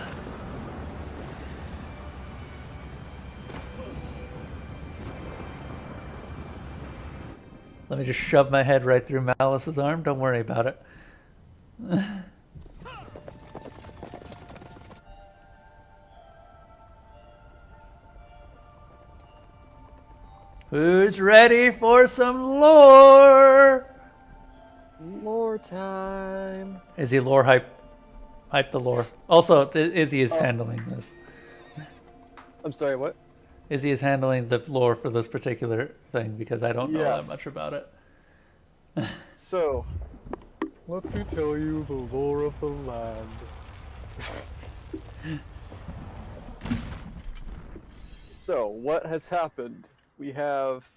Speaker 2: Let me just shove my head right through Malice's arm. Don't worry about it. Who's ready for some lore?
Speaker 1: Lore time.
Speaker 2: Is he lore hype? Hype the lore. Also, Izzy is handling this.
Speaker 1: I'm sorry, what?
Speaker 2: Izzy is handling the lore for this particular thing because I don't know that
Speaker 1: Yes.
Speaker 2: much about it.
Speaker 1: So, let me tell you the lore of the land. So, what has happened? We have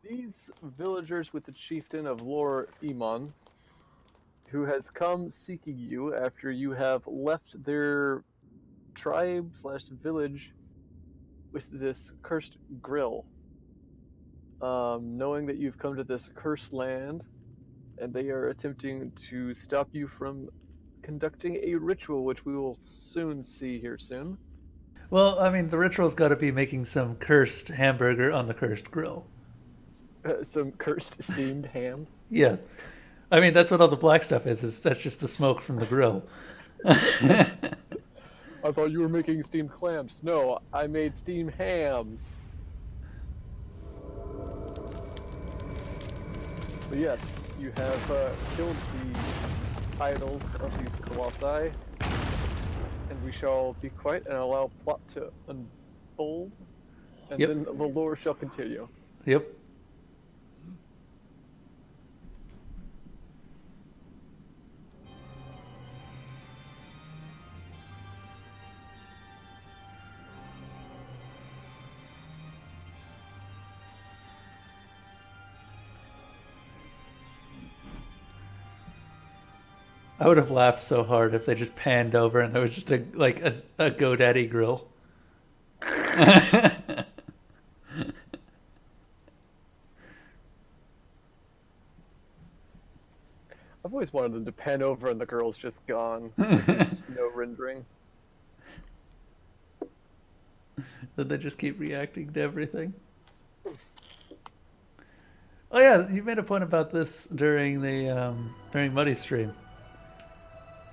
Speaker 1: these villagers with the chieftain of Lore Iman, who has come seeking you after you have left their tribe slash village with this cursed grill. Knowing that you've come to this cursed land, and they are attempting to stop you from conducting a ritual, which we will soon see here soon.
Speaker 2: Well, I mean, the ritual's got to be making some cursed hamburger on the cursed grill.
Speaker 1: Some cursed steamed hams.
Speaker 2: Yeah. I mean, that's what all the black stuff is that's just the smoke from the grill.
Speaker 1: I thought you were making steamed clams. No, I made steamed hams. But yes, you have killed the idols of these colossi, and we shall be quiet and allow plot to unfold, and
Speaker 2: Yep.
Speaker 1: then the lore shall continue.
Speaker 2: Yep. I would have laughed so hard if they just panned over and there was just a GoDaddy grill.
Speaker 1: I've always wanted them to pan over and the girl's just gone. Like, there's just no rendering.
Speaker 2: That they just keep reacting to everything. Oh yeah, you made a point about this during the during Muddy's stream.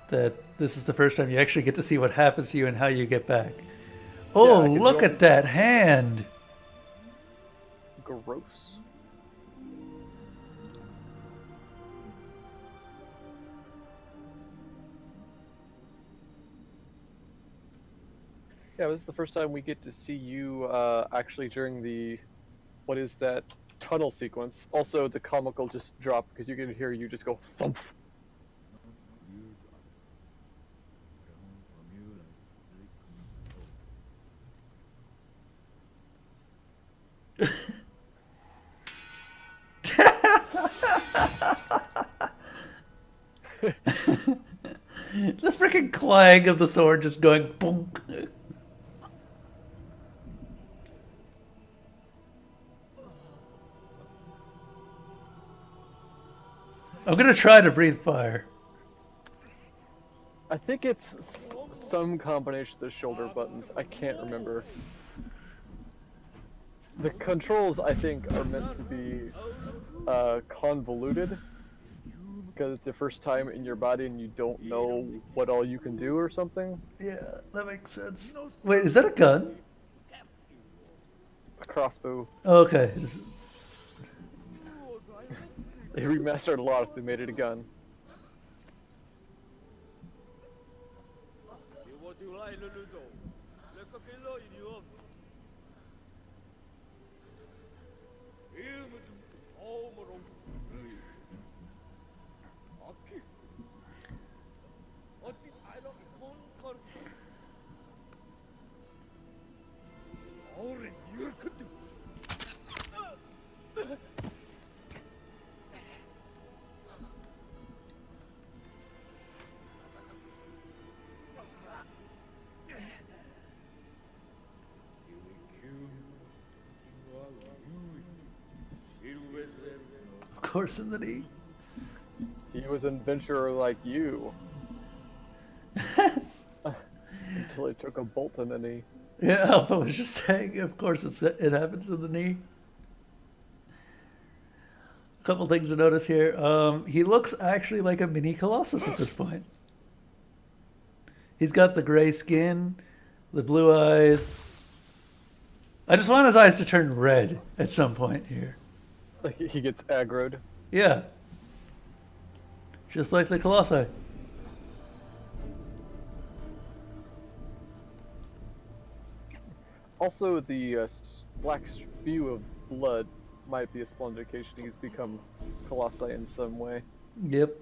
Speaker 2: That this is the first time you actually get to see what happens to you and how you get back. Oh,
Speaker 1: I can
Speaker 2: look
Speaker 1: only-
Speaker 2: at that hand!
Speaker 1: Gross. Yeah, this is the first time we get to see you actually during the, what is that, tunnel sequence. Also, the comical just drop because you can hear you just go thump.
Speaker 2: The freaking clang of the sword just going bonk. I'm gonna try to breathe fire.
Speaker 1: I think it's some combination of the shoulder buttons. I can't remember. The controls, I think, are meant to be convoluted because it's the first time in your body and you don't know what all you can do or something.
Speaker 2: Yeah, that makes sense. Wait, is that a gun?
Speaker 1: It's a crossbow.
Speaker 2: Okay.
Speaker 1: They remastered a lot if they made it a gun.
Speaker 2: Of course, in the knee.
Speaker 1: He was an adventurer like you. Until he took a bolt in the knee.
Speaker 2: Yeah, Alpha was just saying, of course it happens in the knee. A couple things to notice here. He looks actually like a mini Colossus at this point. He's got the gray skin, the blue eyes. I just want his eyes to turn red at some point here.
Speaker 1: Like he gets aggroed.
Speaker 2: Yeah. Just like the Colossi.
Speaker 1: Also, the black spew of blood might be a small indication he's become Colossi in some way.
Speaker 2: Yep.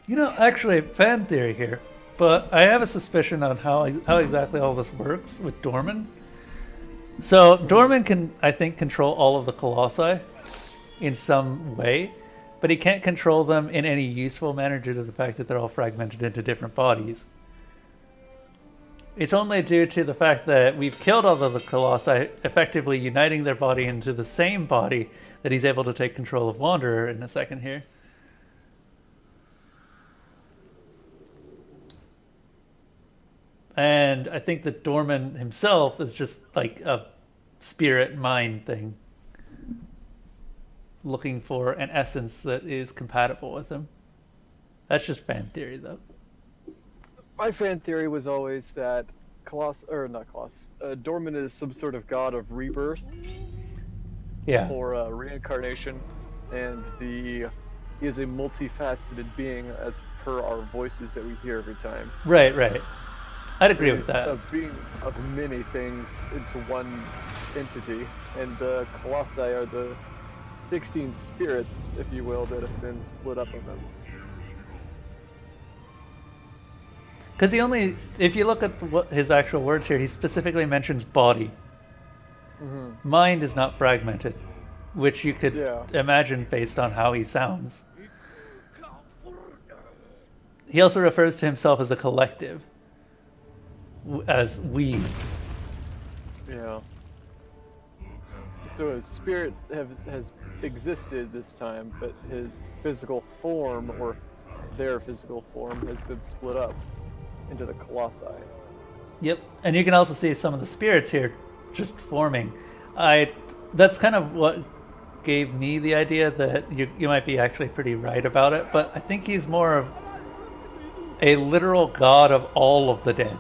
Speaker 2: You know, actually, fan theory here, but I have a suspicion on how exactly all this works with Dorman. So Dorman can, I think, control all of the Colossi in some way, but he can't control them in any useful manner due to the fact that they're all fragmented into different bodies. It's only due to the fact that we've killed all of the Colossi, effectively uniting their body into the same body, that he's able to take control of Wanderer in a second here. And I think that Dorman himself is just like a spirit mind thing, looking for an essence that is compatible with him. That's just fan theory, though.
Speaker 1: My fan theory was always that Dorman is some sort of god of rebirth.
Speaker 2: Yeah.
Speaker 1: Or reincarnation, and he is a multifaceted being as per our voices that we hear every time.
Speaker 2: Right, right. I'd agree with
Speaker 1: He's
Speaker 2: that.
Speaker 1: a being of many things into one entity, and the Colossi are the 16 spirits, if you will, that have been split up of him.
Speaker 2: Because he only, if you look at what his actual words here, he specifically mentions body.
Speaker 1: Mm-hmm.
Speaker 2: Mind is not fragmented, which you could imagine based on how he sounds. He also refers to himself as a collective, as we.
Speaker 1: Yeah. So his spirit has existed this time, but his physical form, or their physical form, has been split up into the Colossi.
Speaker 2: Yep, and you can also see some of the spirits here just forming. That's kind of what gave me the idea that you might be actually pretty right about it, but I think he's more of a literal god of all of the dead.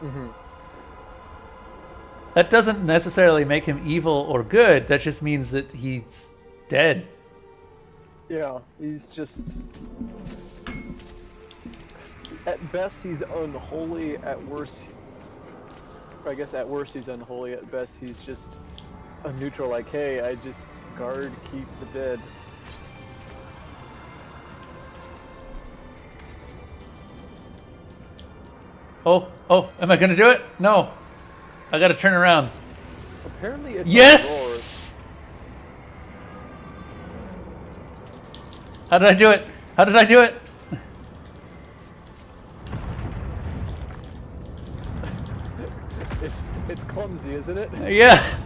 Speaker 1: Mm-hmm.
Speaker 2: That doesn't necessarily make him evil or good. That just means that he's dead.
Speaker 1: Yeah, he's just... At best, he's unholy. At worst... I guess at worst he's unholy. At best, he's just a neutral, like, hey, I just guard, keep the dead.
Speaker 2: Oh, am I gonna do it? No. I gotta turn around.
Speaker 1: Apparently it's
Speaker 2: yes! How did I do it? How did I do it?
Speaker 1: It's clumsy, isn't it?
Speaker 2: Yeah.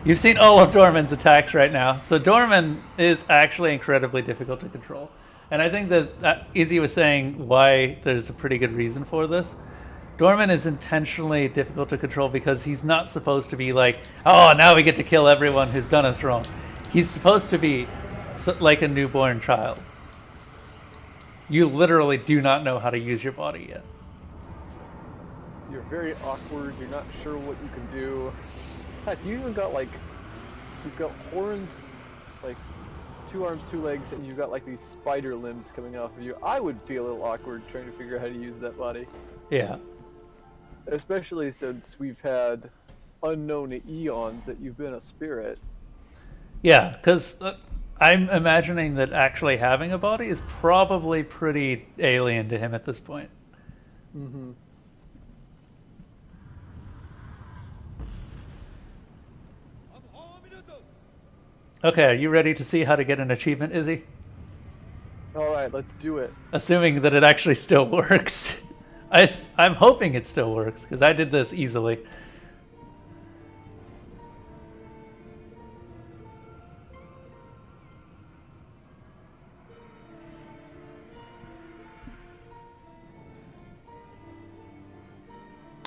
Speaker 2: You've seen all of Dorman's attacks right now. So Dorman is actually incredibly difficult to control. And I think that Izzy was saying why there's a pretty good reason for this. Dorman is intentionally difficult to control because he's not supposed to be like, oh, now we get to kill everyone who's done us wrong. He's supposed to be like a newborn child. You literally do not know how to use your body yet.
Speaker 1: You're very awkward, you're not sure what you can do. Heck, you even got like, you've got horns, like 2 arms, 2 legs, and you've got like these spider limbs coming off of you. I would feel a little awkward trying to figure out how to use that body.
Speaker 2: Yeah.
Speaker 1: Especially since we've had unknown eons that you've been a spirit.
Speaker 2: Yeah, because I'm imagining that actually having a body is probably pretty alien to him at this point.
Speaker 1: Mm-hmm.
Speaker 2: Okay, are you ready to see how to get an achievement, Izzy?
Speaker 1: Alright, let's do it.
Speaker 2: Assuming that it actually still works. I'm hoping it still works, because I did this easily.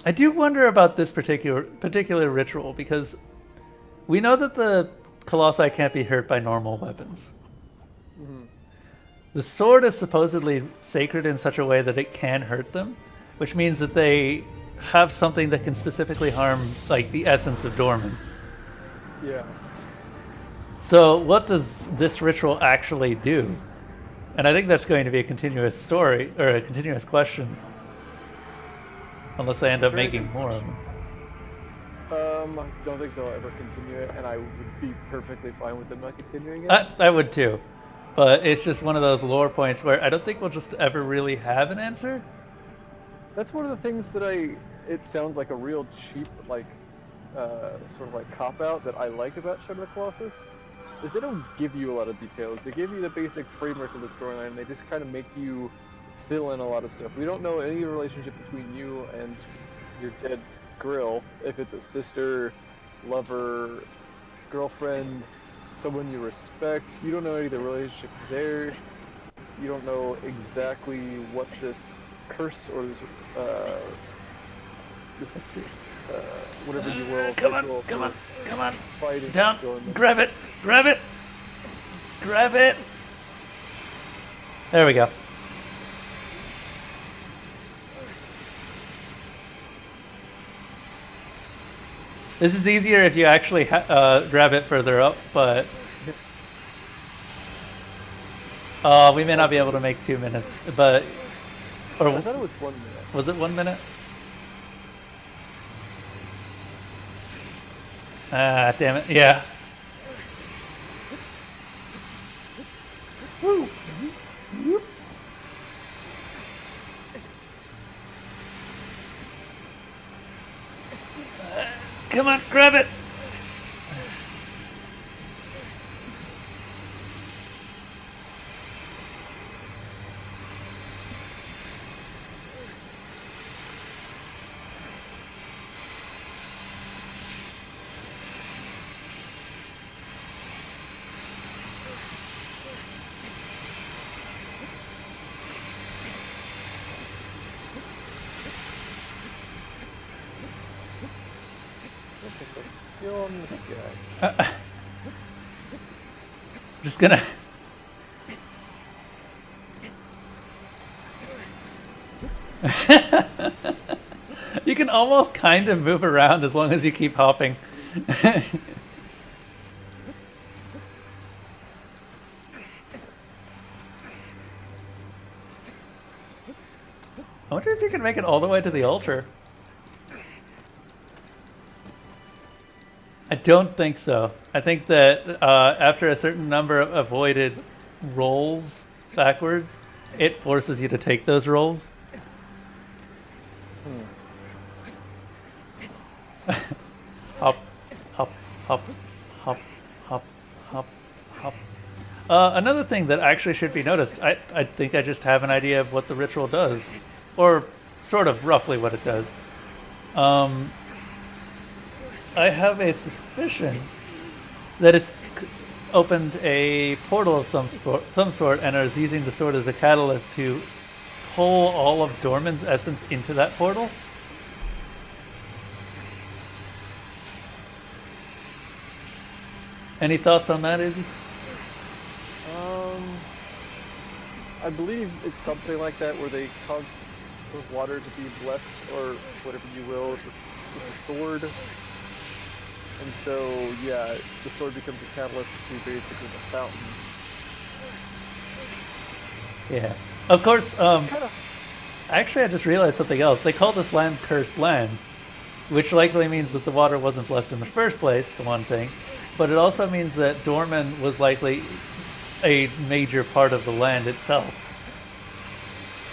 Speaker 2: I do wonder about this particular ritual, because we know that the Colossi can't be hurt by normal weapons.
Speaker 1: Mm-hmm.
Speaker 2: The sword is supposedly sacred in such a way that it can hurt them, which means that they have something that can specifically harm, like, the essence of Dorman.
Speaker 1: Yeah.
Speaker 2: So what does this ritual actually do? And I think that's going to be a continuous story, or a continuous question. Unless they end up making more of them.
Speaker 1: I don't think they'll ever continue it, and I would be perfectly fine with them not continuing it.
Speaker 2: I would too. But it's just one of those lore points where I don't think we'll just ever really have an answer.
Speaker 1: That's one of the things that it sounds like a real cheap, like, sort of like cop-out that I like about Shadow of the Colossus, is they don't give you a lot of details. They give you the basic framework of the storyline, and they just kind of make you fill in a lot of stuff. We don't know any relationship between you and your dead Grill, if it's a sister, lover, girlfriend, someone you respect. You don't know any of the relationship there. You don't know exactly what this curse or this
Speaker 2: Let's see.
Speaker 1: whatever you will.
Speaker 2: Come on.
Speaker 1: Fighting.
Speaker 2: Down. Grab it. There we go. This is easier if you actually grab it further up, but we may not be able to make 2 minutes. But
Speaker 1: I thought it was 1 minute.
Speaker 2: Was it 1 minute? Ah, damn it! Yeah.
Speaker 1: Woo!
Speaker 2: Come on, grab it!
Speaker 1: Pick a skill on this guy.
Speaker 2: Just gonna. You can almost kind of move around as long as you keep hopping. I wonder if you can make it all the way to the altar. I don't think so. I think that after a certain number of avoided rolls backwards, it forces you to take those rolls. Hop, hop, hop, hop, hop, hop, hop. Another thing that actually should be noticed, I think I just have an idea of what the ritual does. Or sort of roughly what it does. I have a suspicion that it's opened a portal of some sort and is using the sword as a catalyst to pull all of Dorman's essence into that portal. Any thoughts on that, Izzy?
Speaker 1: I believe it's something like that where they cause the water to be blessed, or whatever you will, with the sword. And so, yeah, the sword becomes a catalyst to basically the fountain.
Speaker 2: Yeah. Of course, actually I just realized something else. They call this land Cursed Land, which likely means that the water wasn't blessed in the first place, for one thing. But it also means that Dorman was likely a major part of the land itself.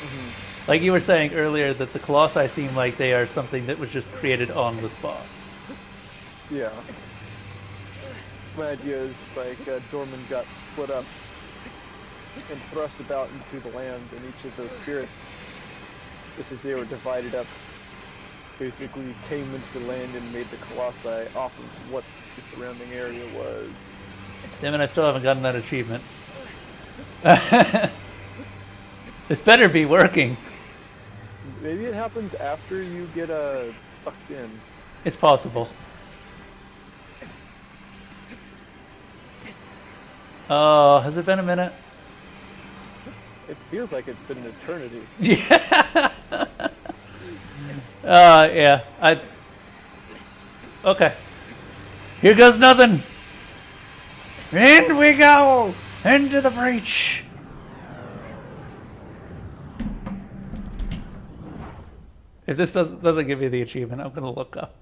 Speaker 2: Mm-hmm. Like you were saying earlier, that the Colossi seem like they are something that was just created on the spot.
Speaker 1: Yeah. My idea is like Dorman got split up and thrust about into the land, and each of those spirits, just as they were divided up, basically came into the land and made the Colossi off of what the surrounding area was.
Speaker 2: Damn it, I still haven't gotten that achievement. This better be working.
Speaker 1: Maybe it happens after you get sucked in.
Speaker 2: It's possible. Oh, has it been a minute?
Speaker 1: It feels like it's been an eternity.
Speaker 2: Yeah. Yeah. Okay. Here goes nothing. In we go! Into the breach! If this doesn't give me the achievement, I'm gonna look up.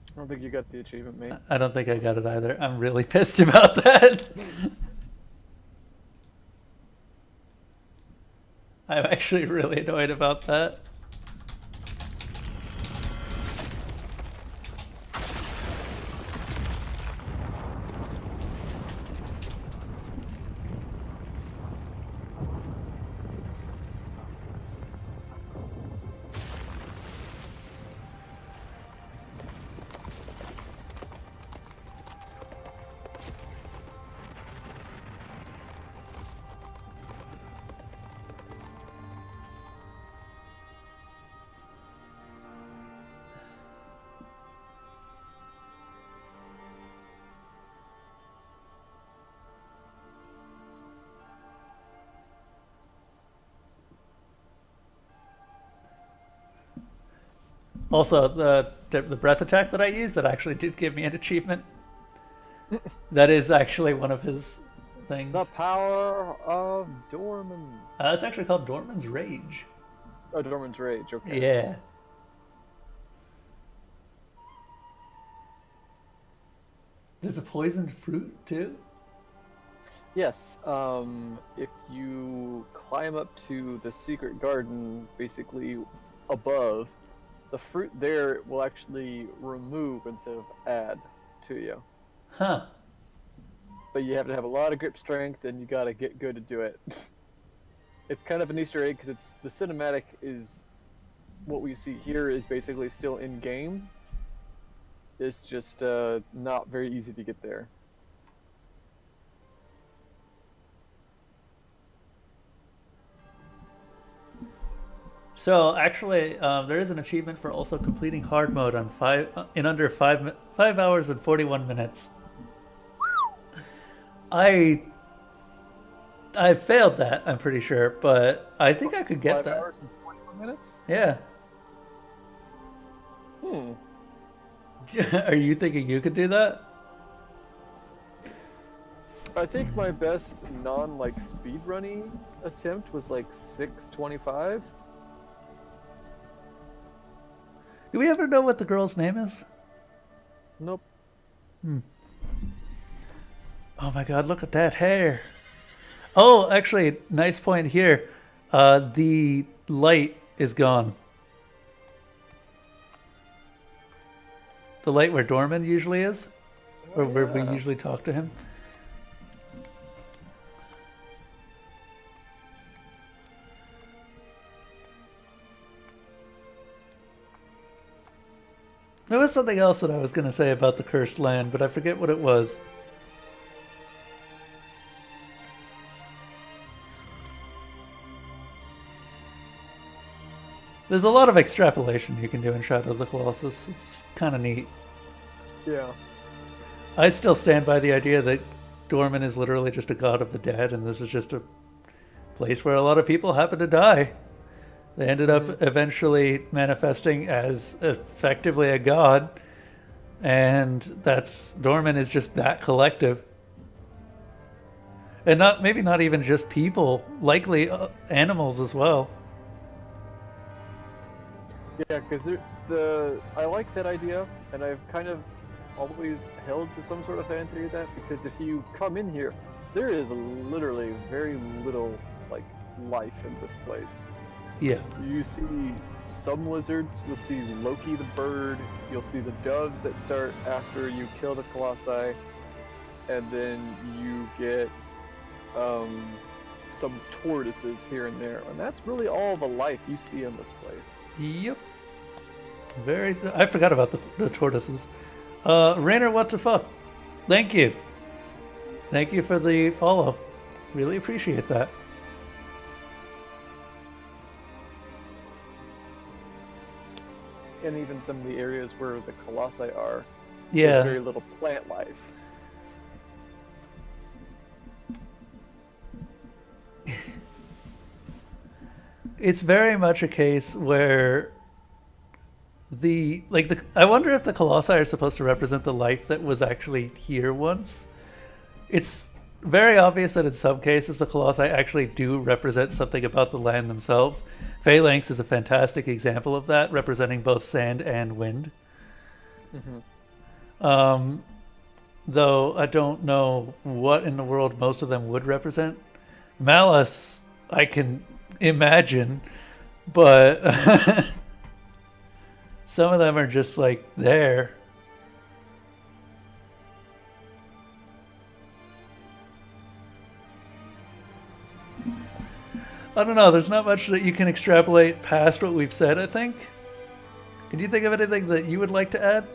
Speaker 1: I don't think you got the achievement, mate.
Speaker 2: I don't think I got it either. I'm really pissed about that. I'm actually really annoyed about that. Also, the breath attack that I used, that actually did give me an achievement. That is actually one of his things.
Speaker 1: The power of Dorman.
Speaker 2: It's actually called Dorman's Rage.
Speaker 1: Oh, Dorman's Rage, okay.
Speaker 2: Yeah. There's a poisoned fruit, too?
Speaker 1: Yes, if you climb up to the secret garden, basically above, the fruit there will actually remove instead of add to you.
Speaker 2: Huh.
Speaker 1: But you have to have a lot of grip strength, and you gotta get good to do it. It's kind of an Easter egg, because it's the cinematic is what we see here is basically still in game, It's just not very easy to get there.
Speaker 2: So actually, there is an achievement for also completing hard mode on in under 5 hours and 41 minutes. I failed that, I'm pretty sure, but I think I could get
Speaker 1: 5
Speaker 2: that.
Speaker 1: hours and 41 minutes?
Speaker 2: Yeah.
Speaker 1: Hmm.
Speaker 2: Are you thinking you could do that?
Speaker 1: I think my best non speed running attempt was like 6:25.
Speaker 2: Do we ever know what the girl's name is?
Speaker 1: Nope.
Speaker 2: Oh my god, look at that hair. Oh, actually, nice point here. The light is gone. The light where Dorman usually is, or where we usually talk to him. There was something else that I was going to say about the cursed land, but I forget what it was. There's a lot of extrapolation you can do in Shadow of the Colossus. It's kind of neat.
Speaker 1: Yeah.
Speaker 2: I still stand by the idea that Dorman is literally just a god of the dead, and this is just a place where a lot of people happen to die. They ended up eventually manifesting as effectively a god, and Dorman is just that collective. And maybe not even just people, likely animals as well.
Speaker 1: Yeah, because I like that idea, and I've kind of always held to some sort of fan theory of that, because if you come in here, there is literally very little life in this place.
Speaker 2: Yeah.
Speaker 1: You see some lizards, you'll see Loki the bird, you'll see the doves that start after you kill the Colossi, and then you get some tortoises here and there, and that's really all the life you see in this place.
Speaker 2: Yep. I forgot about the tortoises. Rainer, what the fuck? Thank you. Thank you for the follow. Really appreciate that.
Speaker 1: And even some of the areas where the Colossi are,
Speaker 2: Yeah.
Speaker 1: there's very little plant life.
Speaker 2: It's very much a case where I wonder if the Colossi are supposed to represent the life that was actually here once. It's very obvious that in some cases the Colossi actually do represent something about the land themselves. Phalanx is a fantastic example of that, representing both sand and wind. Though I don't know what in the world most of them would represent. Malice, I can imagine, but some of them are just there. I don't know, there's not much that you can extrapolate past what we've said, I think. Can you think of anything that you would like to add?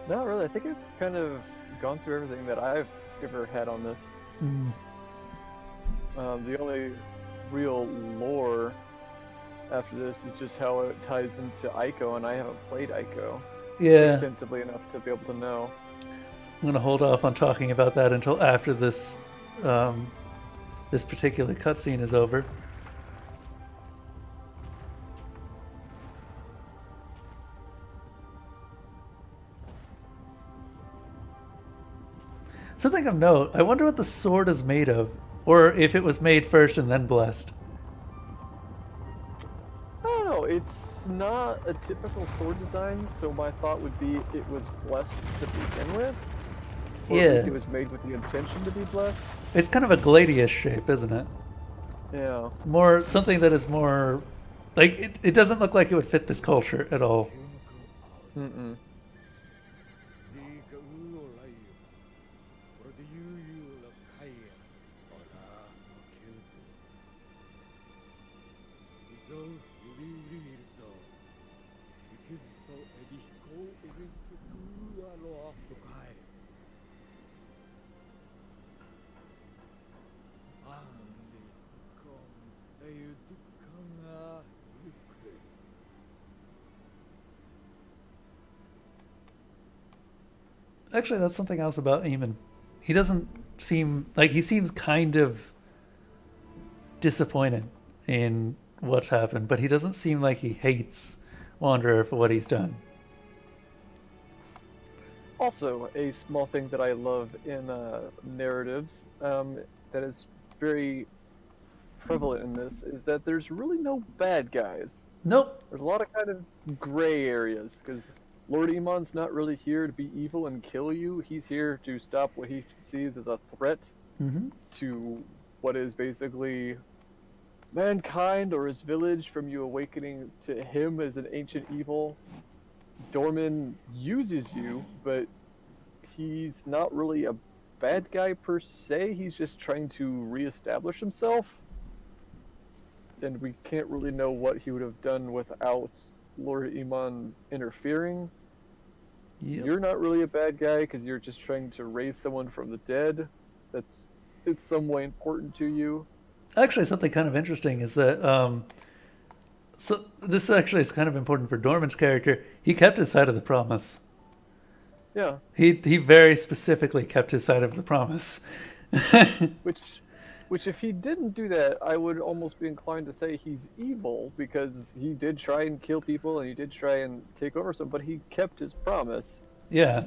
Speaker 1: Not really. I think I've kind of gone through everything that I've ever had on this. The only real lore after this is just how it ties into Ico, and I haven't played Ico extensively enough to be able to know.
Speaker 2: I'm going to hold off on talking about that until after this this particular cutscene is over. Something of note, I wonder what the sword is made of, or if it was made first and then blessed.
Speaker 1: I don't know, it's not a typical sword design, so my thought would be it was blessed to begin with. Or at least it was made with the intention to be blessed.
Speaker 2: It's kind of a gladius shape, isn't it?
Speaker 1: Yeah.
Speaker 2: More something that is more it doesn't look like it would fit this culture at all. Actually, that's something else about Eamon. He doesn't seem like he seems kind of disappointed in what's happened, but he doesn't seem like he hates Wanderer for what he's done.
Speaker 1: Also, a small thing that I love in narratives that is very prevalent in this is that there's really no bad guys.
Speaker 2: Nope.
Speaker 1: There's a lot of kind of gray areas because Lord Emon's not really here to be evil and kill you. He's here to stop what he sees as a threat
Speaker 2: Mm-hmm.
Speaker 1: to what is basically mankind or his village from you awakening to him as an ancient evil. Dorman uses you, but he's not really a bad guy per se. He's just trying to reestablish himself. And we can't really know what he would have done without Lord Iman interfering.
Speaker 2: Yep.
Speaker 1: You're not really a bad guy because you're just trying to raise someone from the dead. That's it's some way important to you.
Speaker 2: Actually, something kind of interesting is that so this actually is kind of important for Dorman's character. He kept his side of the promise.
Speaker 1: Yeah,
Speaker 2: He very specifically kept his side of the promise.
Speaker 1: which if he didn't do that, I would almost be inclined to say he's evil because he did try and kill people and he did try and take over some, but he kept his promise.
Speaker 2: Yeah,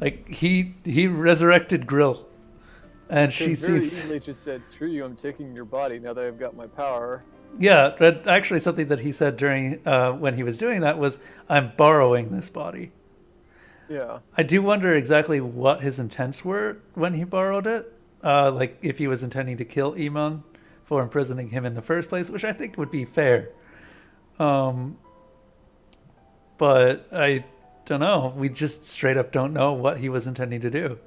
Speaker 2: like he resurrected Grill, and
Speaker 1: He
Speaker 2: she
Speaker 1: very
Speaker 2: seems
Speaker 1: easily just said, "Screw you! I'm taking your body now that I've got my power."
Speaker 2: yeah. That actually something that he said during when he was doing that was, "I'm borrowing this body."
Speaker 1: Yeah.
Speaker 2: I do wonder exactly what his intents were when he borrowed it. Like if he was intending to kill Iman for imprisoning him in the first place, which I think would be fair. But I don't know. We just straight up don't know what he was intending to do.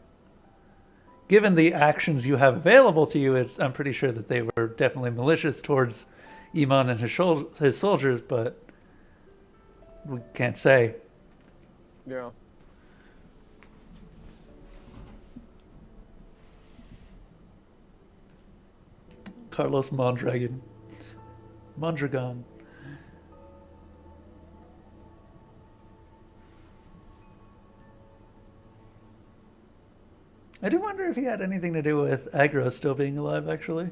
Speaker 2: Given the actions you have available to you, I'm pretty sure that they were definitely malicious towards Iman and his soldiers, but we can't say.
Speaker 1: Yeah.
Speaker 2: Carlos Mondragon. Mondragon. I do wonder if he had anything to do with Agro still being alive, actually.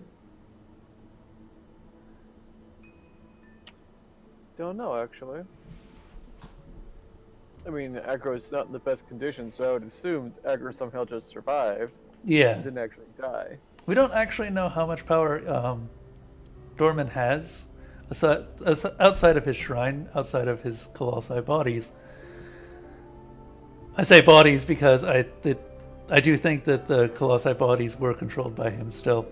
Speaker 1: Don't know, actually. I mean, Agro's not in the best condition, so I would assume Agro somehow just survived.
Speaker 2: Yeah.
Speaker 1: Didn't actually die.
Speaker 2: We don't actually know how much power Dorman has outside of his shrine, outside of his Colossi bodies. I say bodies because I do think that the Colossi bodies were controlled by him still.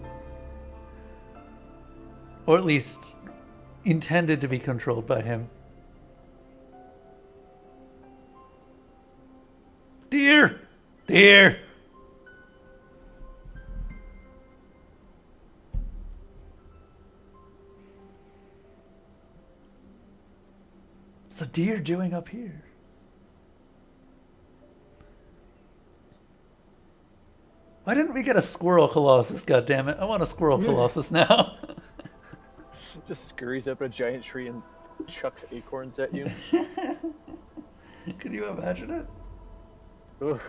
Speaker 2: Or at least intended to be controlled by him. Deer! Deer! What's a deer doing up here? Why didn't we get a squirrel Colossus, goddammit? I want a squirrel Colossus now.
Speaker 1: Just scurries up a giant tree and chucks acorns at you.
Speaker 2: Can you imagine it?
Speaker 1: Ugh.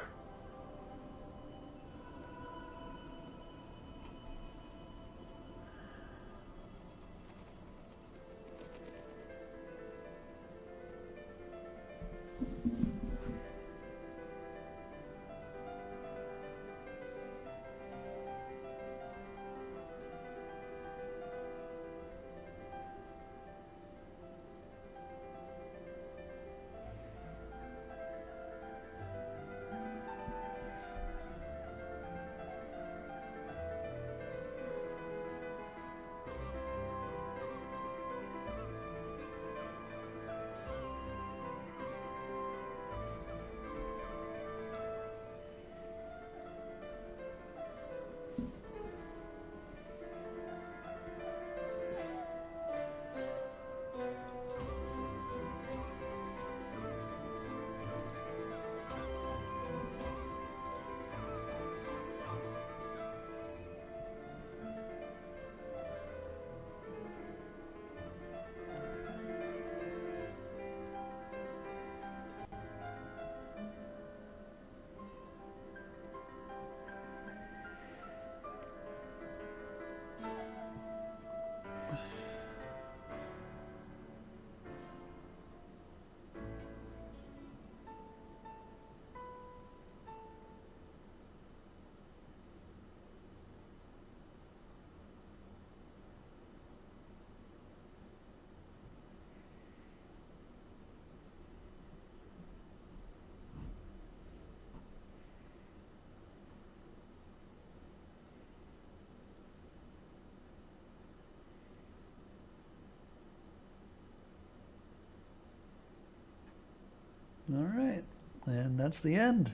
Speaker 2: All right. And that's the end.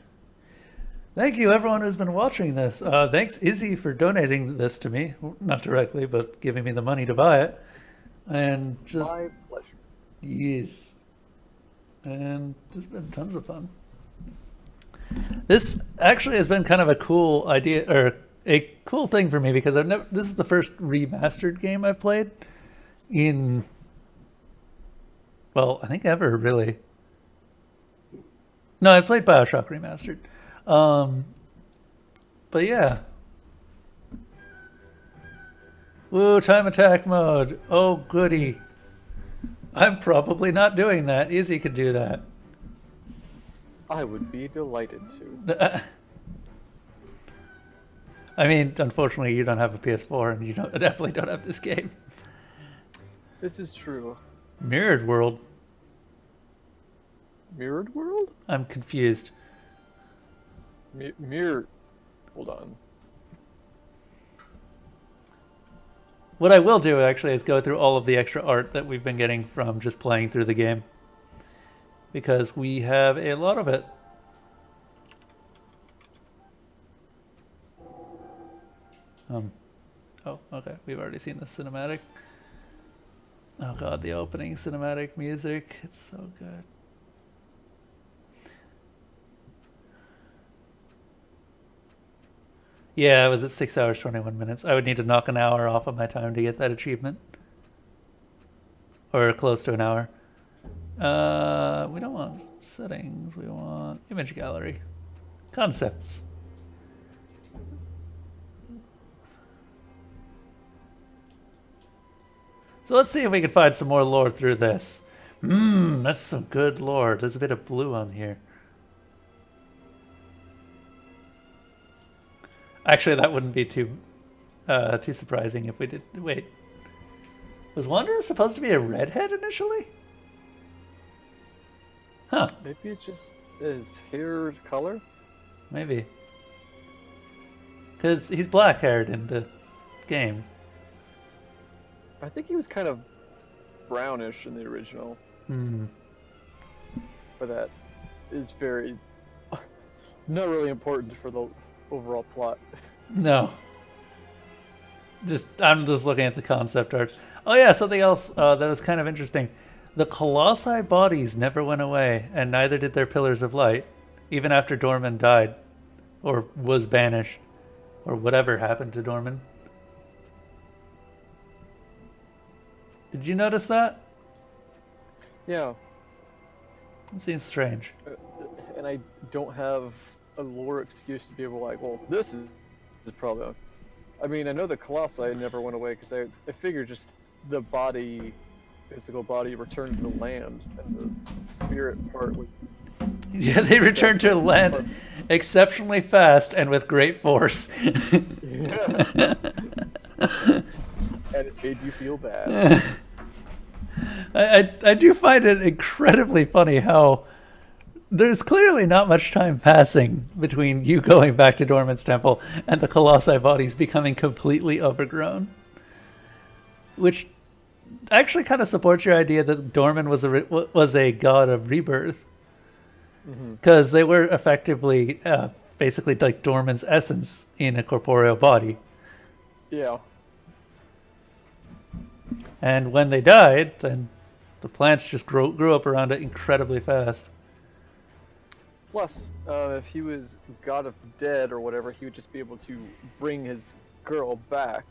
Speaker 2: Thank you, everyone who's been watching this. Thanks, Izzy, for donating this to me. Not directly, but giving me the money to buy it. And just...
Speaker 1: My pleasure.
Speaker 2: Yes. And it's been tons of fun. This actually has been kind of a cool idea, or a cool thing for me, because this is the first remastered game I've played in, well, I think ever, really. No, I played BioShock Remastered. But yeah. Woo, time attack mode. Oh, goody. I'm probably not doing that. Izzy could do that.
Speaker 1: I would be delighted to.
Speaker 2: I mean, unfortunately, you don't have a PS4, and you definitely don't have this game.
Speaker 1: This is true.
Speaker 2: Mirrored World.
Speaker 1: Mirrored World?
Speaker 2: I'm confused.
Speaker 1: Mirror. Hold on.
Speaker 2: What I will do, actually, is go through all of the extra art that we've been getting from just playing through the game. Because we have a lot of it. Oh, okay. We've already seen the cinematic. Oh god, the opening cinematic music. It's so good. Yeah, I was at 6 hours, 21 minutes. I would need to knock an hour off of my time to get that achievement. Or close to an hour. We don't want settings. We want image gallery. Concepts. So let's see if we can find some more lore through this. That's some good lore. There's a bit of blue on here. Actually, that wouldn't be too surprising if we did. Wait, was Wanderer supposed to be a redhead initially? Huh?
Speaker 1: Maybe it's just his hair color.
Speaker 2: Maybe. Because he's black-haired in the game.
Speaker 1: I think he was kind of brownish in the original. But that is very not really important for the overall plot.
Speaker 2: No. I'm just looking at the concept art. Oh yeah, something else that was kind of interesting. The Colossi bodies never went away, and neither did their pillars of light, even after Dorman died, or was banished, or whatever happened to Dorman. Did you notice that?
Speaker 1: Yeah.
Speaker 2: It seems strange.
Speaker 1: And I don't have a lore excuse to be able to like, well, this is probably... I mean, I know the Colossi never went away because I figured just the body, physical body, returned to the land, and the spirit part would...
Speaker 2: Yeah, they returned to land exceptionally fast and with great force.
Speaker 1: Yeah. And it made you feel bad.
Speaker 2: I do find it incredibly funny how there's clearly not much time passing between you going back to Dorman's temple and the Colossi bodies becoming completely overgrown. Which actually kind of supports your idea that Dorman was a god of rebirth. Because they were effectively, basically like Dorman's essence in a corporeal body.
Speaker 1: Yeah.
Speaker 2: And when they died, then the plants just grew up around it incredibly fast.
Speaker 1: Plus, if he was god of the dead or whatever, he would just be able to bring his girl back.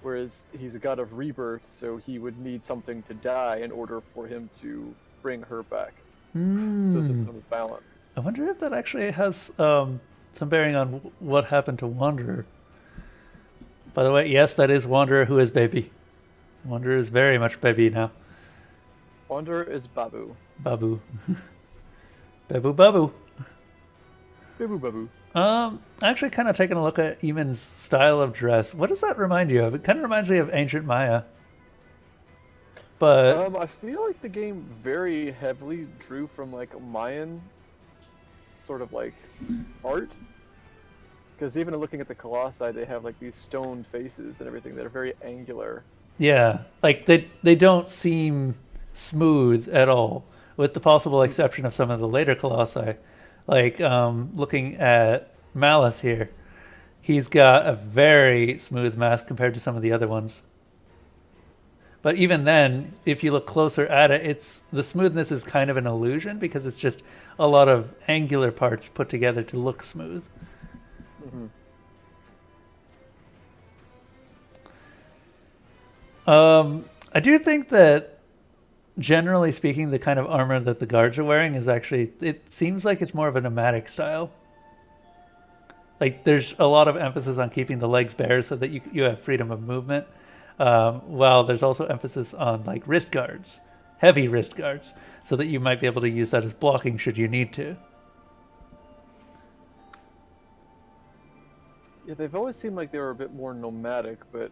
Speaker 1: Whereas he's a god of rebirth, so he would need something to die in order for him to bring her back. So it's just another balance.
Speaker 2: I wonder if that actually has some bearing on what happened to Wanderer. By the way, yes, that is Wanderer who is baby. Wanderer is very much baby now.
Speaker 1: Wanderer is Babu.
Speaker 2: Babu. Babu Babu.
Speaker 1: Babu Babu.
Speaker 2: Actually kind of taking a look at Eamon's style of dress. What does that remind you of? It kind of reminds me of ancient Maya. But
Speaker 1: I feel like the game very heavily drew from like Mayan sort of like art. Because even looking at the Colossi, they have like these stone faces and everything that are very angular.
Speaker 2: yeah, like they don't seem smooth at all. with the possible exception of some of the later Colossi. Like, looking at Malice here, he's got a very smooth mask compared to some of the other ones. But even then, if you look closer at it, the smoothness is kind of an illusion because it's just a lot of angular parts put together to look smooth.
Speaker 1: Mm-hmm.
Speaker 2: I do think that, generally speaking, the kind of armor that the guards are wearing is actually, it seems like it's more of a nomadic style. Like, there's a lot of emphasis on keeping the legs bare so that you have freedom of movement. While there's also emphasis on like wrist guards, heavy wrist guards, so that you might be able to use that as blocking should you need to.
Speaker 1: Yeah, they've always seemed like they were a bit more nomadic, but I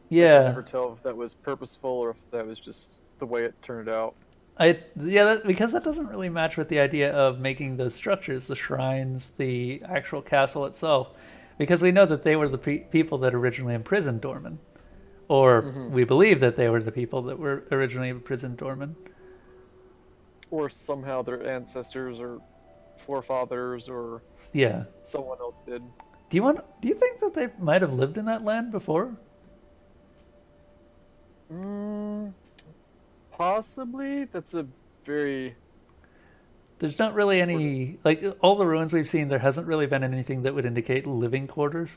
Speaker 2: Yeah,
Speaker 1: can never tell if that was purposeful or if that was just the way it turned out.
Speaker 2: because that doesn't really match with the idea of making those structures, the shrines, the actual castle itself, because we know that they were the people that originally imprisoned Dorman. Or we believe that they were the people that were originally imprisoned Dorman.
Speaker 1: Or somehow their ancestors or forefathers or
Speaker 2: Yeah.
Speaker 1: someone else did.
Speaker 2: Do you think that they might have lived in that land before?
Speaker 1: Possibly. That's a very...
Speaker 2: There's not really any, like, all the ruins we've seen, there hasn't really been anything that would indicate living quarters.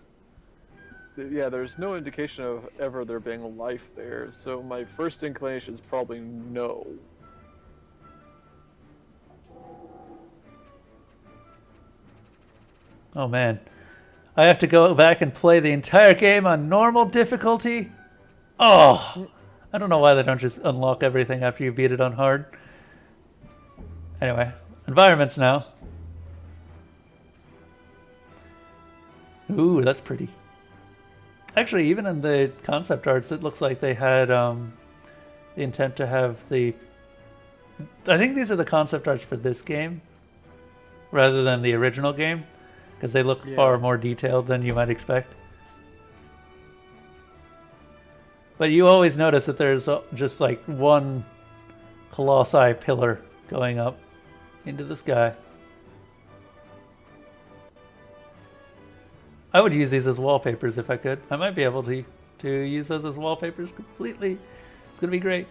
Speaker 1: Yeah, there's no indication of ever there being life there, so my first inclination is probably no.
Speaker 2: Oh man. I have to go back and play the entire game on normal difficulty? Oh! I don't know why they don't just unlock everything after you beat it on hard. Anyway, environments now. Ooh, that's pretty. Actually, even in the concept arts, it looks like they had the intent to have the... I think these are the concept arts for this game, rather than the original game, because they look far more detailed than you might expect. But you always notice that there's just like one Colossi pillar going up into the sky. I would use these as wallpapers if I could. I might be able to use those as wallpapers completely. It's going to be great.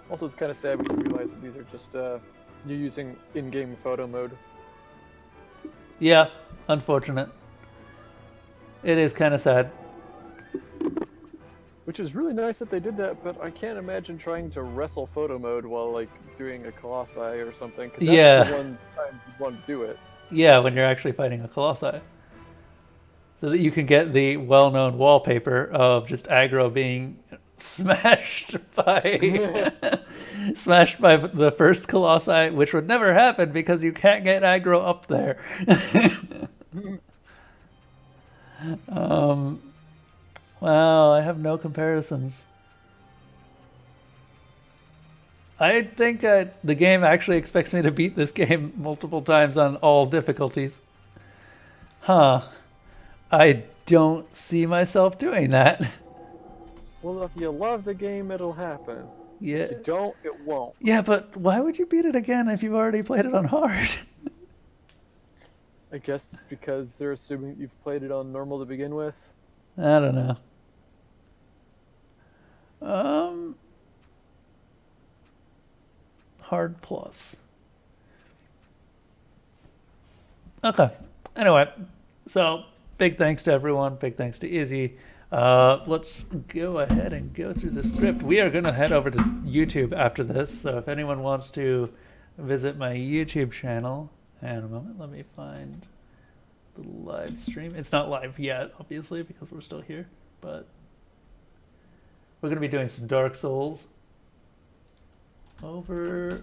Speaker 1: Also, it's kind of sad when you realize that these are just you're using in-game photo mode.
Speaker 2: Yeah, unfortunate. It is kind of sad.
Speaker 1: Which is really nice that they did that, but I can't imagine trying to wrestle photo mode while like doing a Colossi or something. Cause that's the one time you want to do it.
Speaker 2: Yeah, when you're actually fighting a Colossi. So that you can get the well-known wallpaper of just aggro being smashed by smashed by the first Colossi, which would never happen because you can't get aggro up there. Wow, I have no comparisons. I think the game actually expects me to beat this game multiple times on all difficulties. Huh. I don't see myself doing that.
Speaker 1: Well, if you love the game, it'll happen.
Speaker 2: Yeah.
Speaker 1: If you don't, it won't.
Speaker 2: Yeah, but why would you beat it again if you've already played it on hard?
Speaker 1: I guess it's because they're assuming you've played it on normal to begin with.
Speaker 2: I don't know. Hard plus. Okay. Anyway, so big thanks to everyone. Big thanks to Izzy. Let's go ahead and go through the script. We are going to head over to YouTube after this. So if anyone wants to visit my YouTube channel, and a moment, let me find the live stream. It's not live yet, obviously, because we're still here, but we're going to be doing some Dark Souls over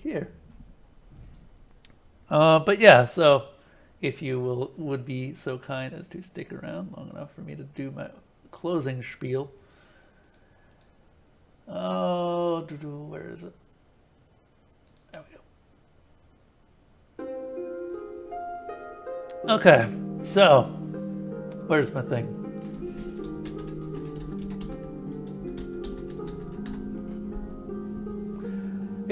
Speaker 2: here. But yeah, so if you would be so kind as to stick around long enough for me to do my closing spiel. Oh, where is it? There we go. Okay, so where's my thing?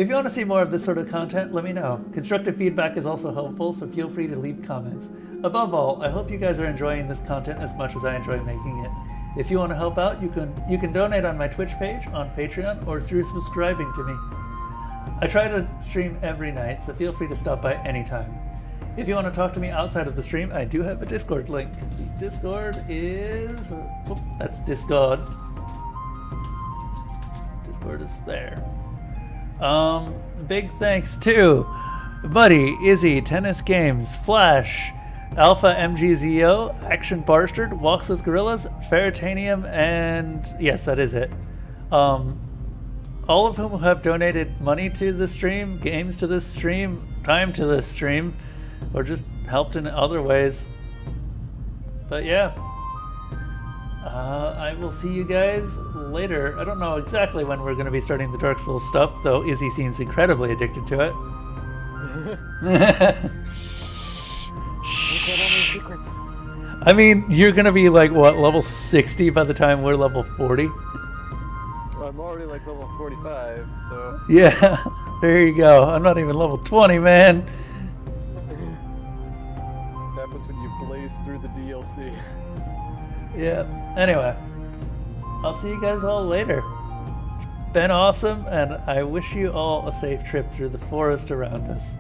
Speaker 2: If you want to see more of this sort of content, let me know. Constructive feedback is also helpful, so feel free to leave comments. Above all, I hope you guys are enjoying this content as much as I enjoy making it. If you want to help out, you can donate on my Twitch page, on Patreon, or through subscribing to me. I try to stream every night, so feel free to stop by anytime. If you want to talk to me outside of the stream, I do have a Discord link. The Discord is... that's Discord. Discord is there. Big thanks to Buddy, Izzy, Tennis Games, Flash, Alpha MGZO, Action Barstard, Walks with Gorillas, Feritanium, and yes, that is it. All of whom have donated money to the stream, games to this stream, time to this stream, or just helped in other ways. But yeah, I will see you guys later. I don't know exactly when we're going to be starting the Dark Souls stuff, though Izzy seems incredibly addicted to it.
Speaker 1: Secrets.
Speaker 2: I mean, you're going to be like, what, level 60 by the time we're level 40?
Speaker 1: Well, I'm already like level 45, so...
Speaker 2: Yeah, there you go. I'm not even level 20, man.
Speaker 1: Happens when you blaze through the DLC.
Speaker 2: Yeah, anyway, I'll see you guys all later. It's been awesome, and I wish you all a safe trip through the forest around us.